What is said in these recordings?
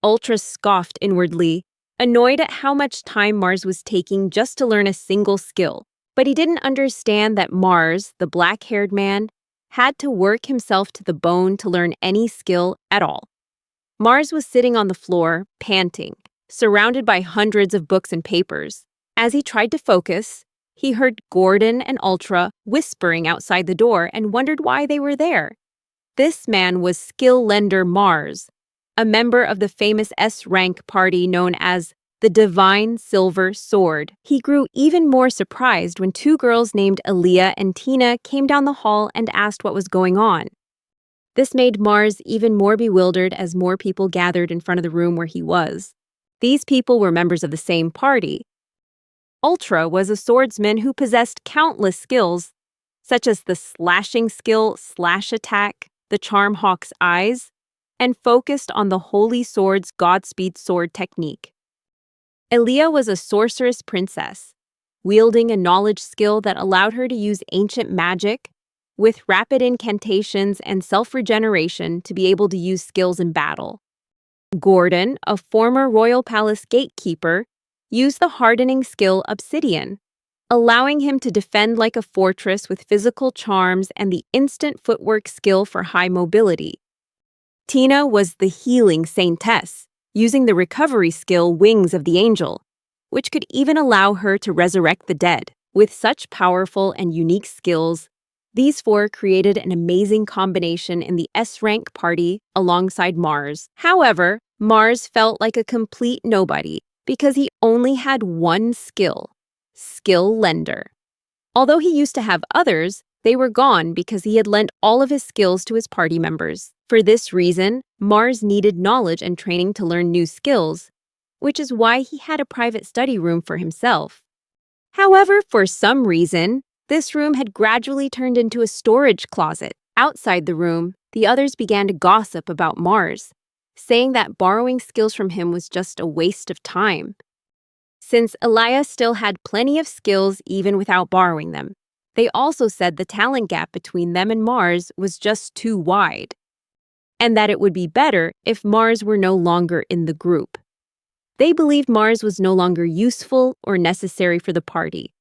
Ultra scoffed inwardly, annoyed at how much time Mars was taking just to learn a single skill. But he didn't understand that Mars, the black-haired man, had to work himself to the bone to learn any skill at all. Mars was sitting on the floor, panting, surrounded by hundreds of books and papers. As he tried to focus, he heard Gordon and Ultra whispering outside the door and wondered why they were there. This man was Skill Lender Mars, a member of the famous S-rank party known as the Divine Silver Sword. He grew even more surprised when two girls named Aaliyah and Tina came down the hall and asked what was going on. This made Mars even more bewildered as more people gathered in front of the room where he was. These people were members of the same party. Ultra was a swordsman who possessed countless skills, such as the slashing skill Slash Attack, the Charm Hawk's Eyes, and focused on the Holy Sword's Godspeed Sword technique. Aaliyah was a sorceress princess, wielding a knowledge skill that allowed her to use ancient magic, with rapid incantations and self-regeneration to be able to use skills in battle. Gordon, a former royal palace gatekeeper, used the hardening skill Obsidian, allowing him to defend like a fortress with physical charms and the instant footwork skill for high mobility. Tina was the healing saintess, using the recovery skill Wings of the Angel, which could even allow her to resurrect the dead. With such powerful and unique skills, these four created an amazing combination in the S-rank party alongside Mars. However, Mars felt like a complete nobody because he only had one skill, Skill Lender. Although he used to have others, they were gone because he had lent all of his skills to his party members. For this reason, Mars needed knowledge and training to learn new skills, which is why he had a private study room for himself. However, for some reason, this room had gradually turned into a storage closet. Outside the room, the others began to gossip about Mars, saying that borrowing skills from him was just a waste of time. Since Aaliyah still had plenty of skills even without borrowing them, they also said the talent gap between them and Mars was just too wide, and that it would be better if Mars were no longer in the group. They believed Mars was no longer useful or necessary for the party.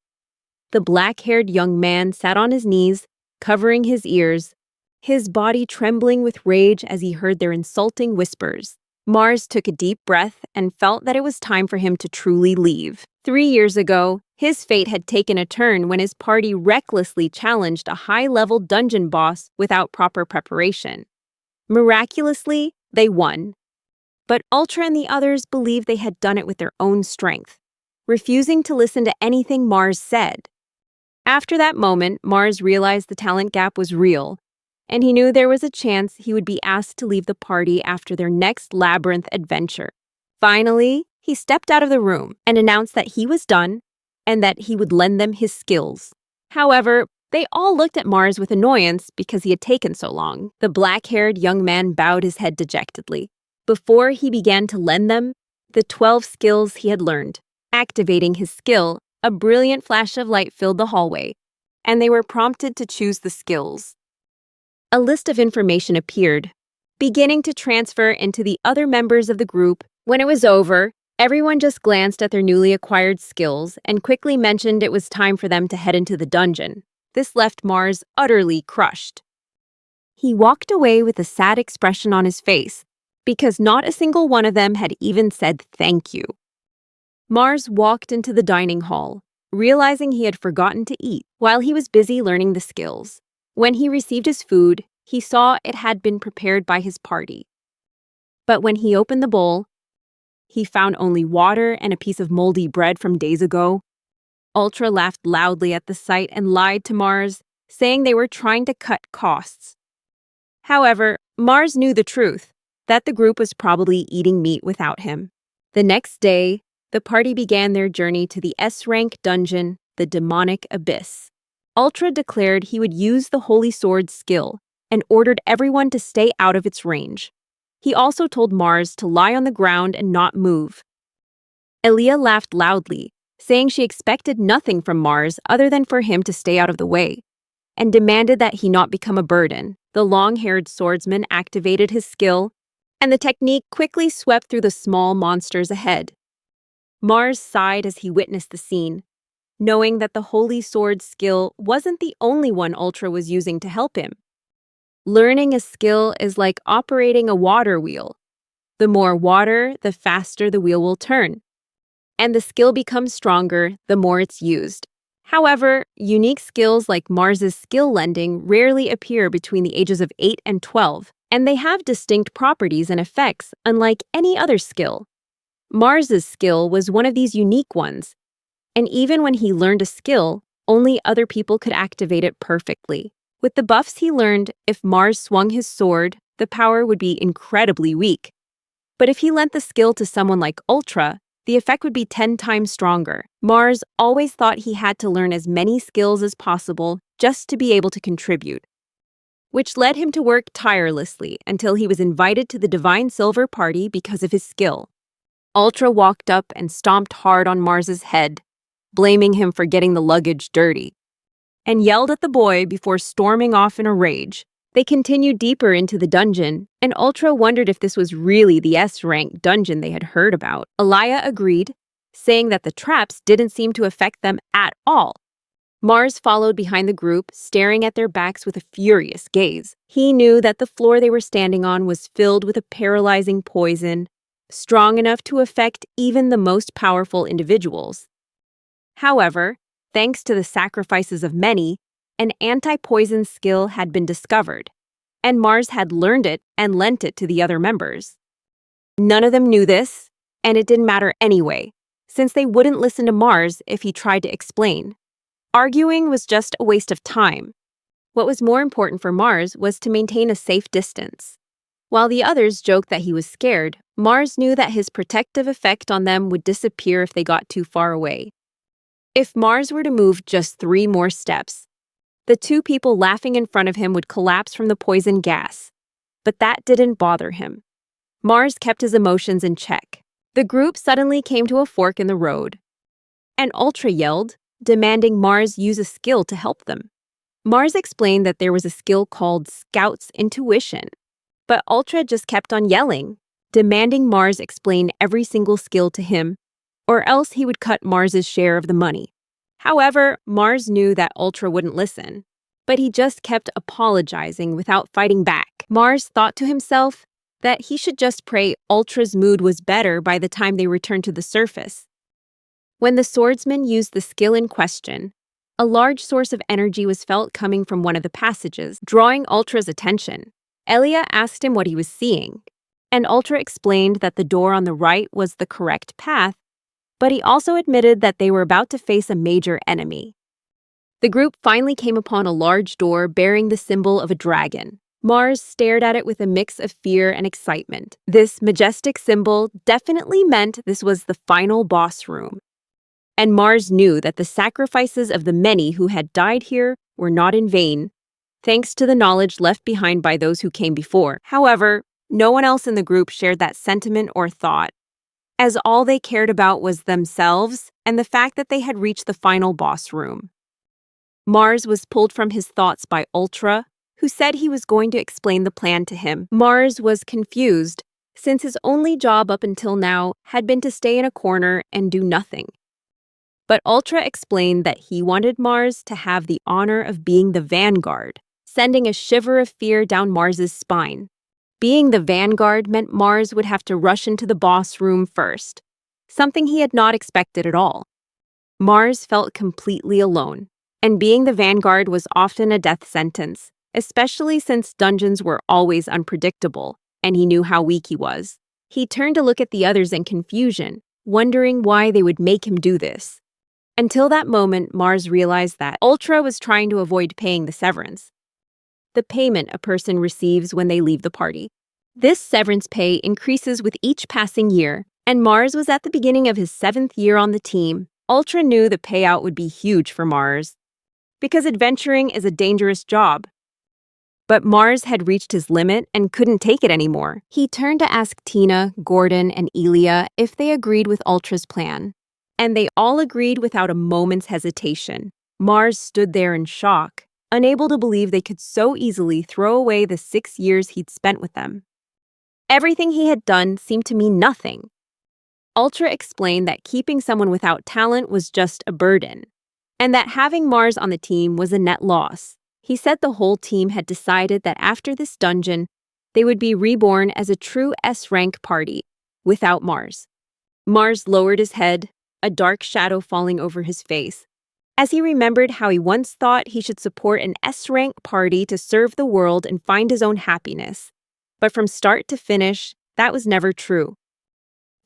The black-haired young man sat on his knees, covering his ears, his body trembling with rage as he heard their insulting whispers. Mars took a deep breath and felt that it was time for him to truly leave. 3 years ago, his fate had taken a turn when his party recklessly challenged a high-level dungeon boss without proper preparation. Miraculously, they won. But Ultra and the others believed they had done it with their own strength, refusing to listen to anything Mars said. After that moment, Mars realized the talent gap was real, and he knew there was a chance he would be asked to leave the party after their next labyrinth adventure. Finally, he stepped out of the room and announced that he was done and that he would lend them his skills. However, they all looked at Mars with annoyance because he had taken so long. The black-haired young man bowed his head dejectedly before he began to lend them the 12 skills he had learned. Activating his skill, a brilliant flash of light filled the hallway, and they were prompted to choose the skills. A list of information appeared, beginning to transfer into the other members of the group. When it was over, everyone just glanced at their newly acquired skills and quickly mentioned it was time for them to head into the dungeon. This left Mars utterly crushed. He walked away with a sad expression on his face, because not a single one of them had even said thank you. Mars walked into the dining hall, realizing he had forgotten to eat while he was busy learning the skills. When he received his food, he saw it had been prepared by his party. But when he opened the bowl, he found only water and a piece of moldy bread from days ago. Ultra laughed loudly at the sight and lied to Mars, saying they were trying to cut costs. However, Mars knew the truth, that the group was probably eating meat without him. The next day, the party began their journey to the S-rank dungeon, the Demonic Abyss. Ultra declared he would use the Holy Sword's skill and ordered everyone to stay out of its range. He also told Mars to lie on the ground and not move. Aaliyah laughed loudly, saying she expected nothing from Mars other than for him to stay out of the way, and demanded that he not become a burden. The long-haired swordsman activated his skill, and the technique quickly swept through the small monsters ahead. Mars sighed as he witnessed the scene, knowing that the Holy Sword skill wasn't the only one Ultra was using to help him. Learning a skill is like operating a water wheel. The more water, the faster the wheel will turn. And the skill becomes stronger the more it's used. However, unique skills like Mars's skill lending rarely appear between the ages of 8 and 12, and they have distinct properties and effects unlike any other skill. Mars's skill was one of these unique ones, and even when he learned a skill, only other people could activate it perfectly. With the buffs he learned, if Mars swung his sword, the power would be incredibly weak. But if he lent the skill to someone like Ultra, the effect would be 10 times stronger. Mars always thought he had to learn as many skills as possible just to be able to contribute, which led him to work tirelessly until he was invited to the Divine Silver Party because of his skill. Ultra walked up and stomped hard on Mars's head, blaming him for getting the luggage dirty, and yelled at the boy before storming off in a rage. They continued deeper into the dungeon, and Ultra wondered if this was really the S-rank dungeon they had heard about. Alaya agreed, saying that the traps didn't seem to affect them at all. Mars followed behind the group, staring at their backs with a furious gaze. He knew that the floor they were standing on was filled with a paralyzing poison, strong enough to affect even the most powerful individuals. However, thanks to the sacrifices of many, an anti-poison skill had been discovered, and Mars had learned it and lent it to the other members. None of them knew this, and it didn't matter anyway, since they wouldn't listen to Mars if he tried to explain. Arguing was just a waste of time. What was more important for Mars was to maintain a safe distance. While the others joked that he was scared, Mars knew that his protective effect on them would disappear if they got too far away. If Mars were to move just 3 more steps, the 2 people laughing in front of him would collapse from the poison gas. But that didn't bother him. Mars kept his emotions in check. The group suddenly came to a fork in the road, and Ultra yelled, demanding Mars use a skill to help them. Mars explained that there was a skill called Scout's Intuition, but Ultra just kept on yelling, demanding Mars explain every single skill to him, or else he would cut Mars's share of the money. However, Mars knew that Ultra wouldn't listen, but he just kept apologizing without fighting back. Mars thought to himself that he should just pray Ultra's mood was better by the time they returned to the surface. When the swordsman used the skill in question, a large source of energy was felt coming from one of the passages, drawing Ultra's attention. Elia asked him what he was seeing, and Ultra explained that the door on the right was the correct path, but he also admitted that they were about to face a major enemy. The group finally came upon a large door bearing the symbol of a dragon. Mars stared at it with a mix of fear and excitement. This majestic symbol definitely meant this was the final boss room. And Mars knew that the sacrifices of the many who had died here were not in vain, thanks to the knowledge left behind by those who came before. However, no one else in the group shared that sentiment or thought, as all they cared about was themselves and the fact that they had reached the final boss room. Mars was pulled from his thoughts by Ultra, who said he was going to explain the plan to him. Mars was confused, since his only job up until now had been to stay in a corner and do nothing. But Ultra explained that he wanted Mars to have the honor of being the vanguard, sending a shiver of fear down Mars's spine. Being the vanguard meant Mars would have to rush into the boss room first, something he had not expected at all. Mars felt completely alone, and being the vanguard was often a death sentence, especially since dungeons were always unpredictable, and he knew how weak he was. He turned to look at the others in confusion, wondering why they would make him do this. Until that moment, Mars realized that Ultra was trying to avoid paying the severance, the payment a person receives when they leave the party. This severance pay increases with each passing year, and Mars was at the beginning of his 7th year on the team. Ultra knew the payout would be huge for Mars, because adventuring is a dangerous job. But Mars had reached his limit and couldn't take it anymore. He turned to ask Tina, Gordon, and Elia if they agreed with Ultra's plan, and they all agreed without a moment's hesitation. Mars stood there in shock, unable to believe they could so easily throw away the 6 years he'd spent with them. Everything he had done seemed to mean nothing. Ultra explained that keeping someone without talent was just a burden, and that having Mars on the team was a net loss. He said the whole team had decided that after this dungeon, they would be reborn as a true S-rank party, without Mars. Mars lowered his head, a dark shadow falling over his face, as he remembered how he once thought he should support an S-rank party to serve the world and find his own happiness. But from start to finish, that was never true.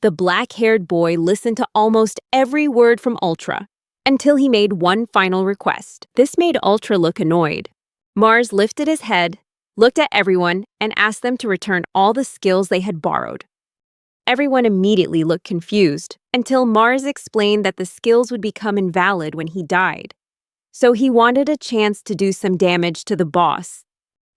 The black-haired boy listened to almost every word from Ultra, until he made one final request. This made Ultra look annoyed. Mars lifted his head, looked at everyone, and asked them to return all the skills they had borrowed. Everyone immediately looked confused, until Mars explained that the skills would become invalid when he died. So he wanted a chance to do some damage to the boss.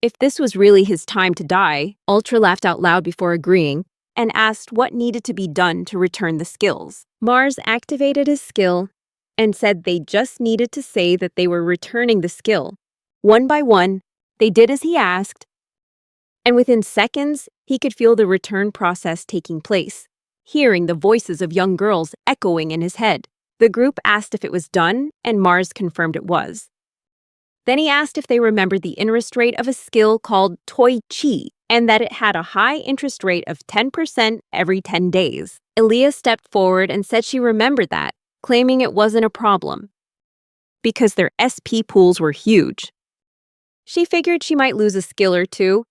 If this was really his time to die, Ultra laughed out loud before agreeing, and asked what needed to be done to return the skills. Mars activated his skill and said they just needed to say that they were returning the skill. One by one, they did as he asked, and within seconds, he could feel the return process taking place, hearing the voices of young girls echoing in his head. The group asked if it was done, and Mars confirmed it was. Then he asked if they remembered the interest rate of a skill called Toi Chi, and that it had a high interest rate of 10% every 10 days. Aaliyah stepped forward and said she remembered that, claiming it wasn't a problem, because their SP pools were huge. She figured she might lose a skill or two,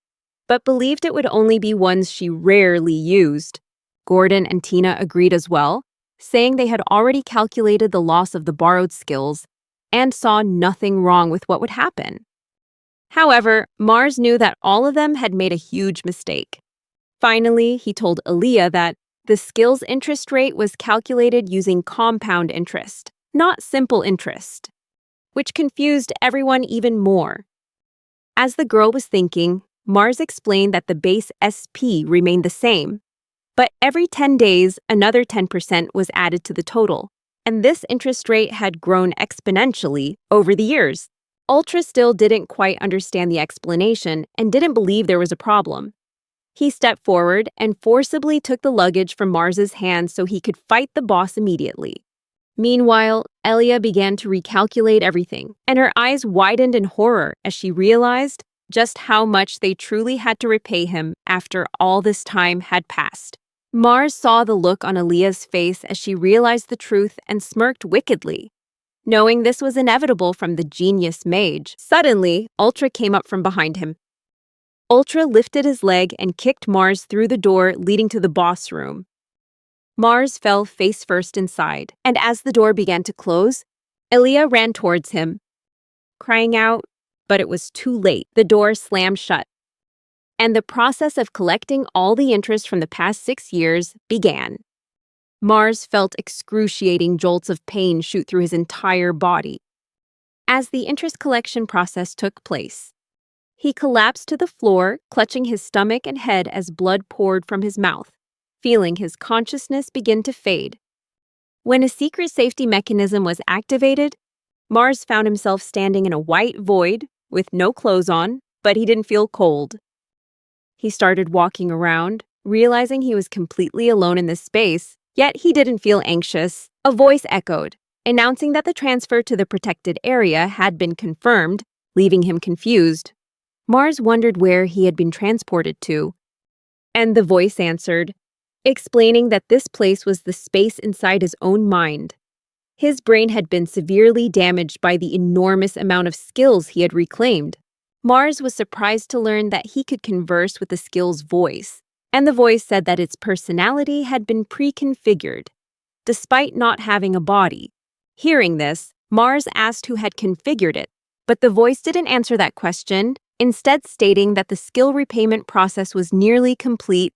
but believed it would only be ones she rarely used. Gordon and Tina agreed as well, saying they had already calculated the loss of the borrowed skills and saw nothing wrong with what would happen. However, Mars knew that all of them had made a huge mistake. Finally, he told Aaliyah that the skill's interest rate was calculated using compound interest, not simple interest, which confused everyone even more. As the girl was thinking, Mars explained that the base SP remained the same, but every 10 days, another 10% was added to the total, and this interest rate had grown exponentially over the years. Ultra still didn't quite understand the explanation and didn't believe there was a problem. He stepped forward and forcibly took the luggage from Mars's hands so he could fight the boss immediately. Meanwhile, Elia began to recalculate everything, and her eyes widened in horror as she realized just how much they truly had to repay him after all this time had passed. Mars saw the look on Aaliyah's face as she realized the truth and smirked wickedly. Knowing this was inevitable from the genius mage, suddenly, Ultra came up from behind him. Ultra lifted his leg and kicked Mars through the door leading to the boss room. Mars fell face first inside, and as the door began to close, Aaliyah ran towards him, crying out, but it was too late. The door slammed shut, and the process of collecting all the interest from the past 6 years began. Mars felt excruciating jolts of pain shoot through his entire body. As the interest collection process took place, he collapsed to the floor, clutching his stomach and head as blood poured from his mouth, feeling his consciousness begin to fade. When a secret safety mechanism was activated, Mars found himself standing in a white void with no clothes on, but he didn't feel cold. He started walking around, realizing he was completely alone in this space, yet he didn't feel anxious. A voice echoed, announcing that the transfer to the protected area had been confirmed, leaving him confused. Mars wondered where he had been transported to, and the voice answered, explaining that this place was the space inside his own mind. His brain had been severely damaged by the enormous amount of skills he had reclaimed. Mars was surprised to learn that he could converse with the skill's voice, and the voice said that its personality had been pre-configured, despite not having a body. Hearing this, Mars asked who had configured it, but the voice didn't answer that question, instead stating that the skill repayment process was nearly complete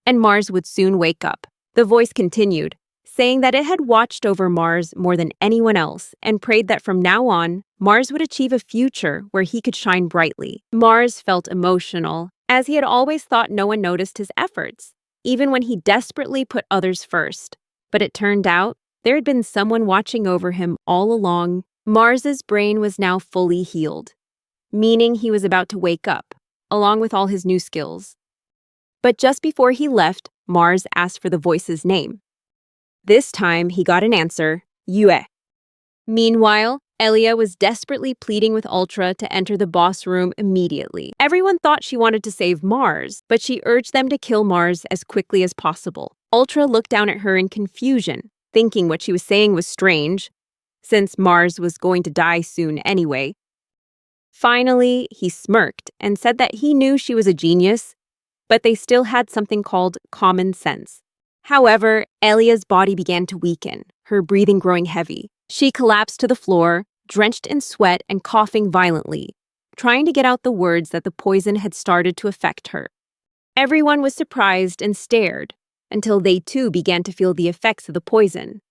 and Mars would soon wake up. The voice continued, saying that it had watched over Mars more than anyone else and prayed that from now on, Mars would achieve a future where he could shine brightly. Mars felt emotional, as he had always thought no one noticed his efforts, even when he desperately put others first. But it turned out there had been someone watching over him all along. Mars's brain was now fully healed, meaning he was about to wake up, along with all his new skills. But just before he left, Mars asked for the voice's name. This time, he got an answer, Yue. Meanwhile, Elia was desperately pleading with Ultra to enter the boss room immediately. Everyone thought she wanted to save Mars, but she urged them to kill Mars as quickly as possible. Ultra looked down at her in confusion, thinking what she was saying was strange, since Mars was going to die soon anyway. Finally, he smirked and said that he knew she was a genius, but they still had something called common sense. However, Elia's body began to weaken, her breathing growing heavy. She collapsed to the floor, drenched in sweat and coughing violently, trying to get out the words that the poison had started to affect her. Everyone was surprised and stared, until they too began to feel the effects of the poison.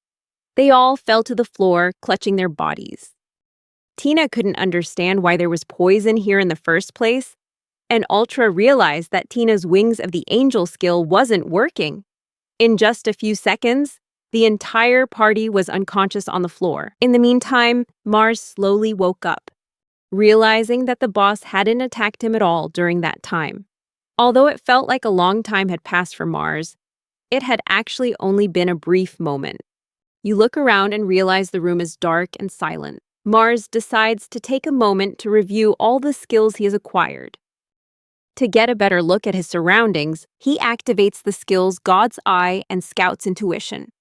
They all fell to the floor, clutching their bodies. Tina couldn't understand why there was poison here in the first place, and Ultra realized that Tina's Wings of the Angel skill wasn't working. In just a few seconds, the entire party was unconscious on the floor. In the meantime, Mars slowly woke up, realizing that the boss hadn't attacked him at all during that time. Although it felt like a long time had passed for Mars, it had actually only been a brief moment. You look around and realize the room is dark and silent. Mars decides to take a moment to review all the skills he has acquired. To get a better look at his surroundings, he activates the skills God's Eye and Scout's Intuition.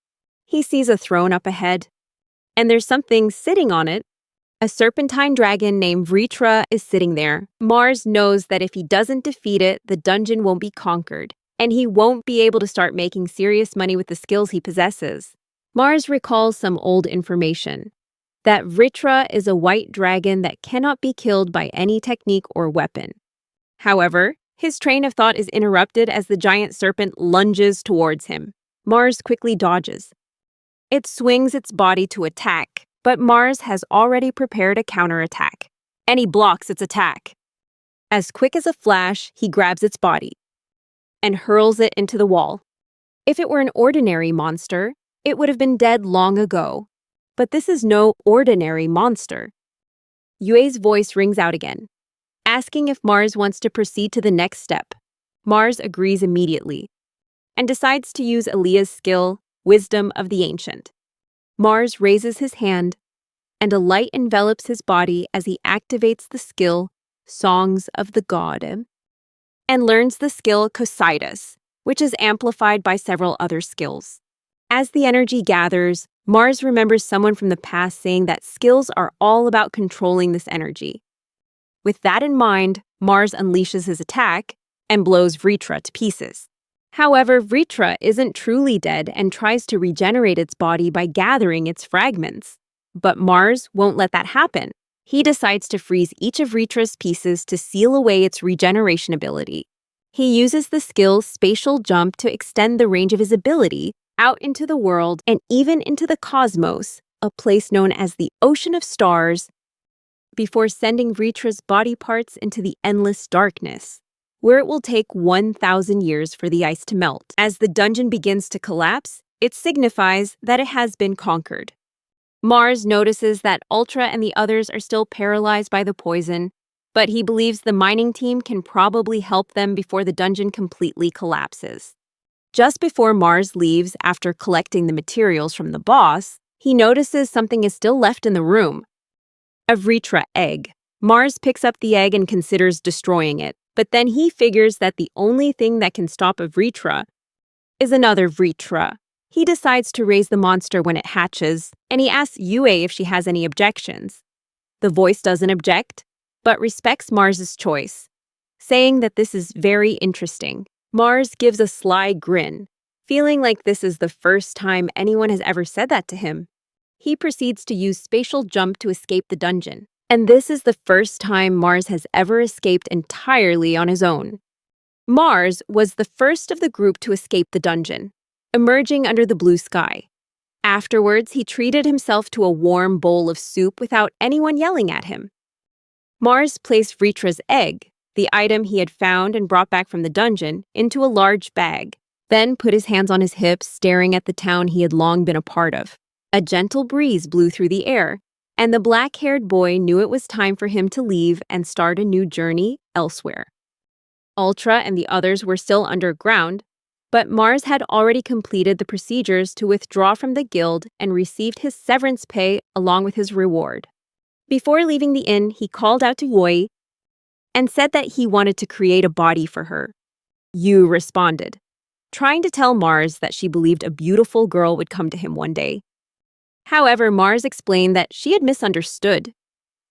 He sees a throne up ahead, and there's something sitting on it. A serpentine dragon named Vritra is sitting there. Mars knows that if he doesn't defeat it, the dungeon won't be conquered, and he won't be able to start making serious money with the skills he possesses. Mars recalls some old information, that Vritra is a white dragon that cannot be killed by any technique or weapon. However, his train of thought is interrupted as the giant serpent lunges towards him. Mars quickly dodges. It swings its body to attack, but Mars has already prepared a counterattack, and he blocks its attack. As quick as a flash, he grabs its body and hurls it into the wall. If it were an ordinary monster, it would have been dead long ago. But this is no ordinary monster. Yue's voice rings out again, asking if Mars wants to proceed to the next step. Mars agrees immediately and decides to use Elia's skill, Wisdom of the Ancient. Mars raises his hand, and a light envelops his body as he activates the skill, Songs of the God, and learns the skill Cositus, which is amplified by several other skills. As the energy gathers, Mars remembers someone from the past saying that skills are all about controlling this energy. With that in mind, Mars unleashes his attack and blows Vritra to pieces. However, Vritra isn't truly dead and tries to regenerate its body by gathering its fragments. But Mars won't let that happen. He decides to freeze each of Vritra's pieces to seal away its regeneration ability. He uses the skill Spatial Jump to extend the range of his ability out into the world and even into the cosmos, a place known as the Ocean of Stars, before sending Vritra's body parts into the endless darkness, where it will take 1,000 years for the ice to melt. As the dungeon begins to collapse, it signifies that it has been conquered. Mars notices that Ultra and the others are still paralyzed by the poison, but he believes the mining team can probably help them before the dungeon completely collapses. Just before Mars leaves after collecting the materials from the boss, he notices something is still left in the room. A Vritra egg. Mars picks up the egg and considers destroying it, but then he figures that the only thing that can stop a Vritra is another Vritra. He decides to raise the monster when it hatches, and he asks Yue if she has any objections. The voice doesn't object, but respects Mars's choice, saying that this is very interesting. Mars gives a sly grin, feeling like this is the first time anyone has ever said that to him. He proceeds to use Spatial Jump to escape the dungeon, and this is the first time Mars has ever escaped entirely on his own. Mars was the first of the group to escape the dungeon, emerging under the blue sky. Afterwards, he treated himself to a warm bowl of soup without anyone yelling at him. Mars placed Vritra's egg, the item he had found and brought back from the dungeon, into a large bag, then put his hands on his hips, staring at the town he had long been a part of. A gentle breeze blew through the air, and the black-haired boy knew it was time for him to leave and start a new journey elsewhere. Ultra and the others were still underground, but Mars had already completed the procedures to withdraw from the guild and received his severance pay along with his reward. Before leaving the inn, he called out to Yui and said that he wanted to create a body for her. Yu responded, trying to tell Mars that she believed a beautiful girl would come to him one day. However, Mars explained that she had misunderstood.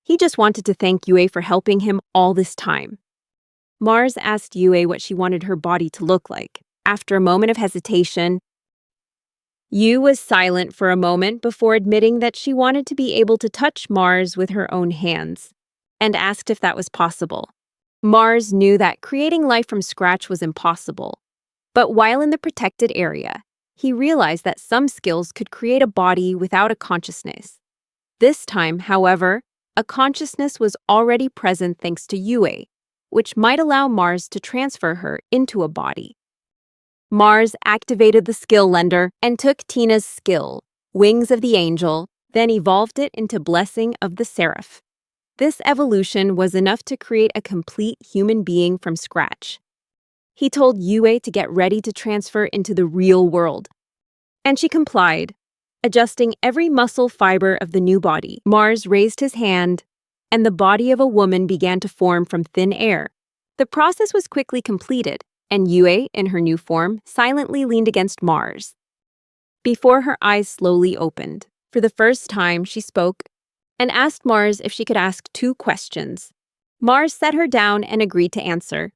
He just wanted to thank Yui for helping him all this time. Mars asked Yui what she wanted her body to look like. After a moment of hesitation, Yu was silent for a moment before admitting that she wanted to be able to touch Mars with her own hands, and asked if that was possible. Mars knew that creating life from scratch was impossible, but while in the protected area, he realized that some skills could create a body without a consciousness. This time, however, a consciousness was already present thanks to Yui, which might allow Mars to transfer her into a body. Mars activated the skill lender and took Tina's skill, Wings of the Angel, then evolved it into Blessing of the Seraph. This evolution was enough to create a complete human being from scratch. He told Yui to get ready to transfer into the real world, and she complied, adjusting every muscle fiber of the new body. Mars raised his hand, and the body of a woman began to form from thin air. The process was quickly completed, and Yui, in her new form, silently leaned against Mars. Before her eyes slowly opened, for the first time she spoke and asked Mars if she could ask 2 questions. Mars sat her down and agreed to answer.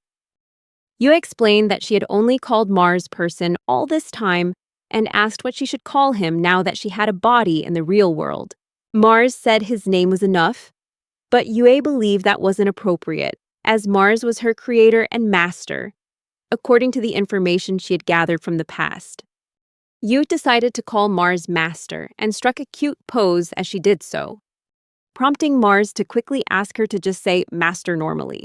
Yui explained that she had only called Mars person all this time and asked what she should call him now that she had a body in the real world. Mars said his name was enough, but Yui believed that wasn't appropriate, as Mars was her creator and master, according to the information she had gathered from the past. Yu decided to call Mars Master and struck a cute pose as she did so, prompting Mars to quickly ask her to just say Master normally.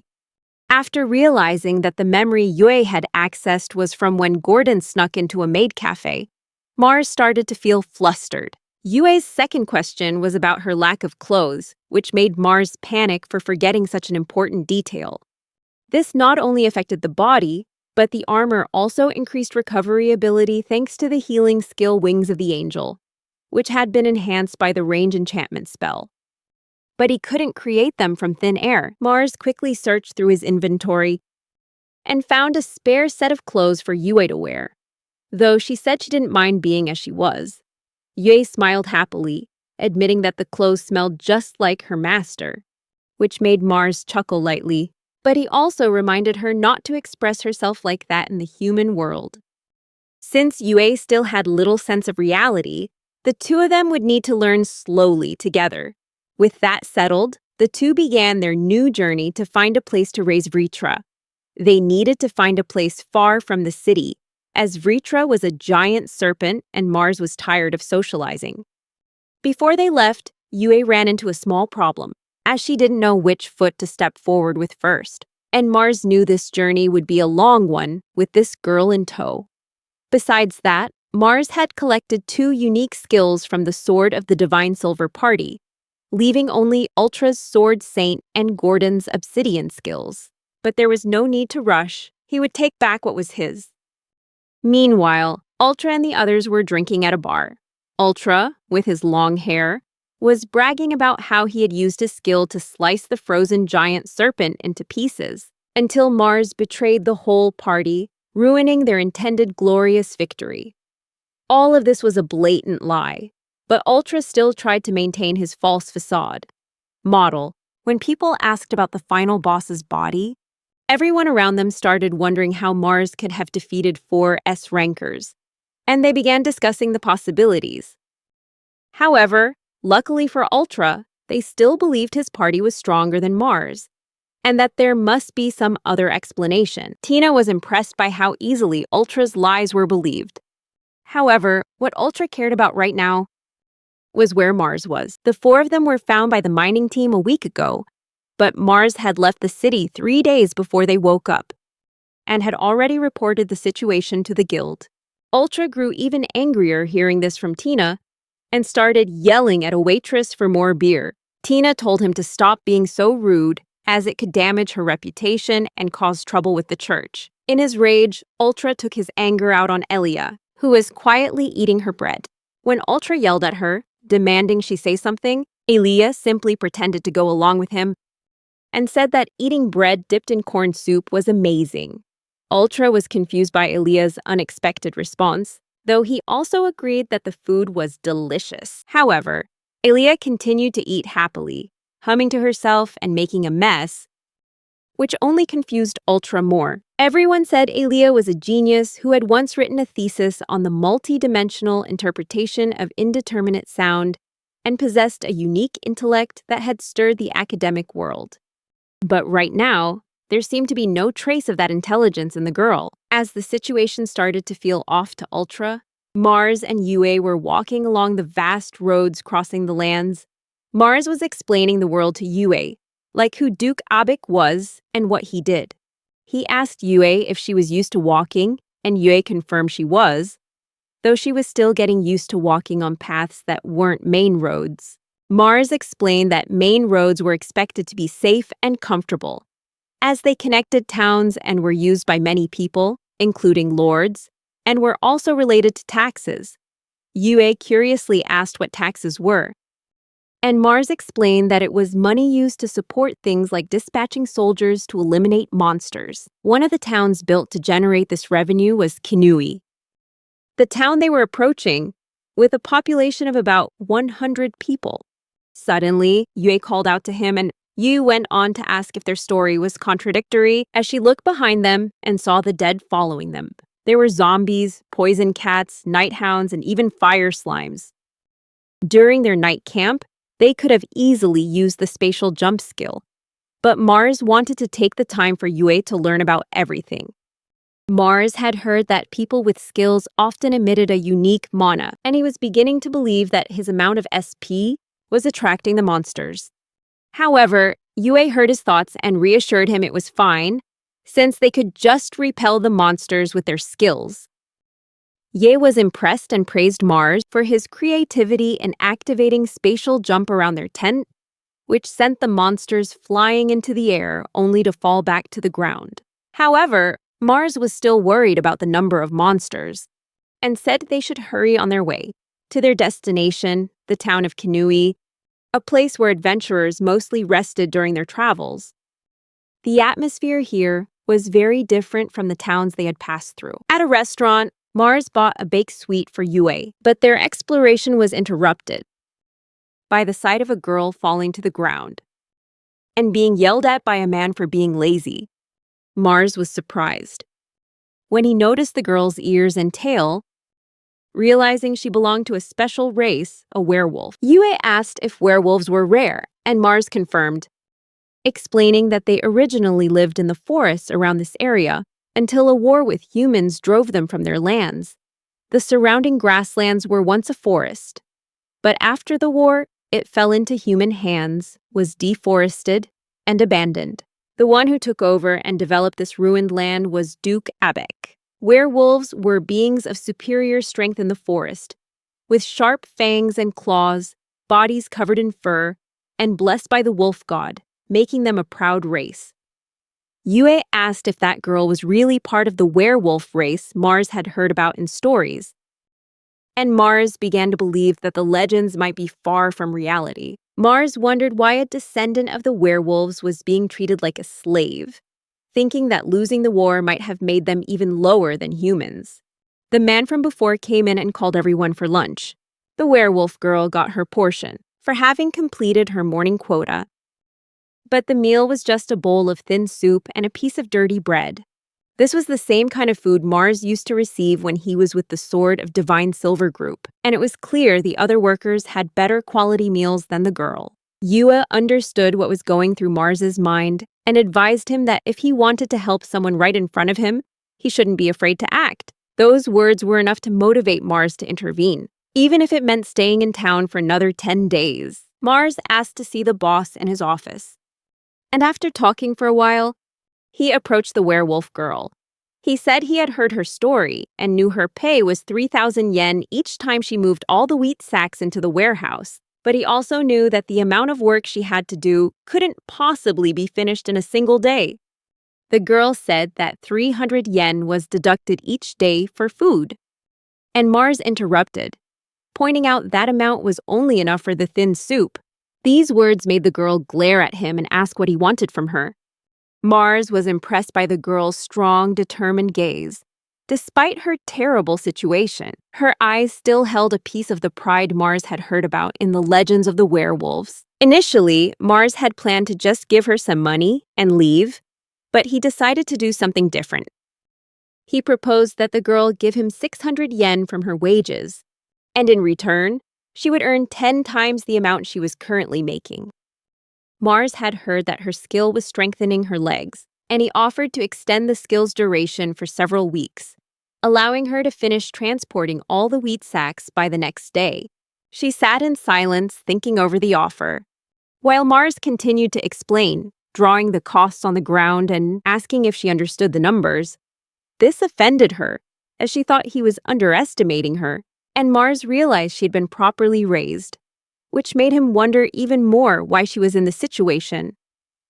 After realizing that the memory Yui had accessed was from when Gordon snuck into a maid cafe, Mars started to feel flustered. Yui's second question was about her lack of clothes, which made Mars panic for forgetting such an important detail. This not only affected the body, but the armor also increased recovery ability thanks to the healing skill Wings of the Angel, which had been enhanced by the range enchantment spell. But he couldn't create them from thin air. Mars quickly searched through his inventory and found a spare set of clothes for Yui to wear, though she said she didn't mind being as she was. Yui smiled happily, admitting that the clothes smelled just like her master, which made Mars chuckle lightly. But he also reminded her not to express herself like that in the human world. Since Yui still had little sense of reality, the two of them would need to learn slowly together. With that settled, the two began their new journey to find a place to raise Vritra. They needed to find a place far from the city, as Vritra was a giant serpent and Mars was tired of socializing. Before they left, Yui ran into a small problem, as she didn't know which foot to step forward with first, and Mars knew this journey would be a long one with this girl in tow. Besides that, Mars had collected 2 unique skills from the Sword of the Divine Silver Party, leaving only Ultra's Sword Saint and Gordon's Obsidian skills. But there was no need to rush. He would take back what was his. Meanwhile, Ultra and the others were drinking at a bar. Ultra, with his long hair, was bragging about how he had used his skill to slice the frozen giant serpent into pieces, until Mars betrayed the whole party, ruining their intended glorious victory. All of this was a blatant lie, but Ultra still tried to maintain his false facade. Model, when people asked about the final boss's body, everyone around them started wondering how Mars could have defeated 4 S-rankers, and they began discussing the possibilities. However, luckily for Ultra, they still believed his party was stronger than Mars, and that there must be some other explanation. Tina was impressed by how easily Ultra's lies were believed. However, what Ultra cared about right now was where Mars was. The 4 of them were found by the mining team a week ago, but Mars had left the city 3 days before they woke up, and had already reported the situation to the guild. Ultra grew even angrier hearing this from Tina, and started yelling at a waitress for more beer. Tina told him to stop being so rude as it could damage her reputation and cause trouble with the church. In his rage, Ultra took his anger out on Elia, who was quietly eating her bread. When Ultra yelled at her, demanding she say something, Elia simply pretended to go along with him and said that eating bread dipped in corn soup was amazing. Ultra was confused by Elia's unexpected response, though he also agreed that the food was delicious. However, Elia continued to eat happily, humming to herself and making a mess, which only confused Ultra more. Everyone said Elia was a genius who had once written a thesis on the multi-dimensional interpretation of indeterminate sound and possessed a unique intellect that had stirred the academic world. But right now, there seemed to be no trace of that intelligence in the girl. As the situation started to feel off to Ultra, Mars and Yue were walking along the vast roads crossing the lands. Mars was explaining the world to Yue, like who Duke Abik was and what he did. He asked Yue if she was used to walking, and Yue confirmed she was, though she was still getting used to walking on paths that weren't main roads. Mars explained that main roads were expected to be safe and comfortable, as they connected towns and were used by many people, including lords, and were also related to taxes. Yue curiously asked what taxes were, and Mars explained that it was money used to support things like dispatching soldiers to eliminate monsters. One of the towns built to generate this revenue was Kinui, the town they were approaching, with a population of about 100 people. Suddenly, Yue called out to him, and Yu went on to ask if their story was contradictory as she looked behind them and saw the dead following them. There were zombies, poison cats, night hounds, and even fire slimes. During their night camp, they could have easily used the spatial jump skill, but Mars wanted to take the time for Yue to learn about everything. Mars had heard that people with skills often emitted a unique mana, and he was beginning to believe that his amount of SP was attracting the monsters. However, Yue heard his thoughts and reassured him it was fine, since they could just repel the monsters with their skills. Ye was impressed and praised Mars for his creativity in activating spatial jump around their tent, which sent the monsters flying into the air only to fall back to the ground. However, Mars was still worried about the number of monsters and said they should hurry on their way to their destination, the town of Kinui, a place where adventurers mostly rested during their travels. The atmosphere here was very different from the towns they had passed through. At a restaurant, Mars bought a baked sweet for Yue, but their exploration was interrupted by the sight of a girl falling to the ground and being yelled at by a man for being lazy. Mars was surprised when he noticed the girl's ears and tail, realizing she belonged to a special race, a werewolf. Yue asked if werewolves were rare, and Mars confirmed, explaining that they originally lived in the forests around this area until a war with humans drove them from their lands. The surrounding grasslands were once a forest, but after the war, it fell into human hands, was deforested, and abandoned. The one who took over and developed this ruined land was Duke Abek. Werewolves were beings of superior strength in the forest, with sharp fangs and claws, bodies covered in fur, and blessed by the wolf god, making them a proud race. Yue asked if that girl was really part of the werewolf race Mars had heard about in stories, and Mars began to believe that the legends might be far from reality. Mars wondered why a descendant of the werewolves was being treated like a slave, thinking that losing the war might have made them even lower than humans. The man from before came in and called everyone for lunch. The werewolf girl got her portion for having completed her morning quota, but the meal was just a bowl of thin soup and a piece of dirty bread. This was the same kind of food Mars used to receive when he was with the Sword of Divine Silver group, and it was clear the other workers had better quality meals than the girl. Yue understood what was going through Mars's mind and advised him that if he wanted to help someone right in front of him, he shouldn't be afraid to act. Those words were enough to motivate Mars to intervene, even if it meant staying in town for another 10 days. Mars asked to see the boss in his office, and after talking for a while, he approached the werewolf girl. He said he had heard her story and knew her pay was 3,000 yen each time she moved all the wheat sacks into the warehouse. But he also knew that the amount of work she had to do couldn't possibly be finished in a single day. The girl said that 300 yen was deducted each day for food. And Mars interrupted, pointing out that amount was only enough for the thin soup. These words made the girl glare at him and ask what he wanted from her. Mars was impressed by the girl's strong, determined gaze. Despite her terrible situation, her eyes still held a piece of the pride Mars had heard about in the legends of the werewolves. Initially, Mars had planned to just give her some money and leave, but he decided to do something different. He proposed that the girl give him 600 yen from her wages, and in return, she would earn 10 times the amount she was currently making. Mars had heard that her skill was strengthening her legs, and he offered to extend the skill's duration for several weeks, allowing her to finish transporting all the wheat sacks by the next day. She sat in silence, thinking over the offer, while Mars continued to explain, drawing the costs on the ground and asking if she understood the numbers. This offended her, as she thought he was underestimating her, and Mars realized she'd been properly raised, which made him wonder even more why she was in the situation.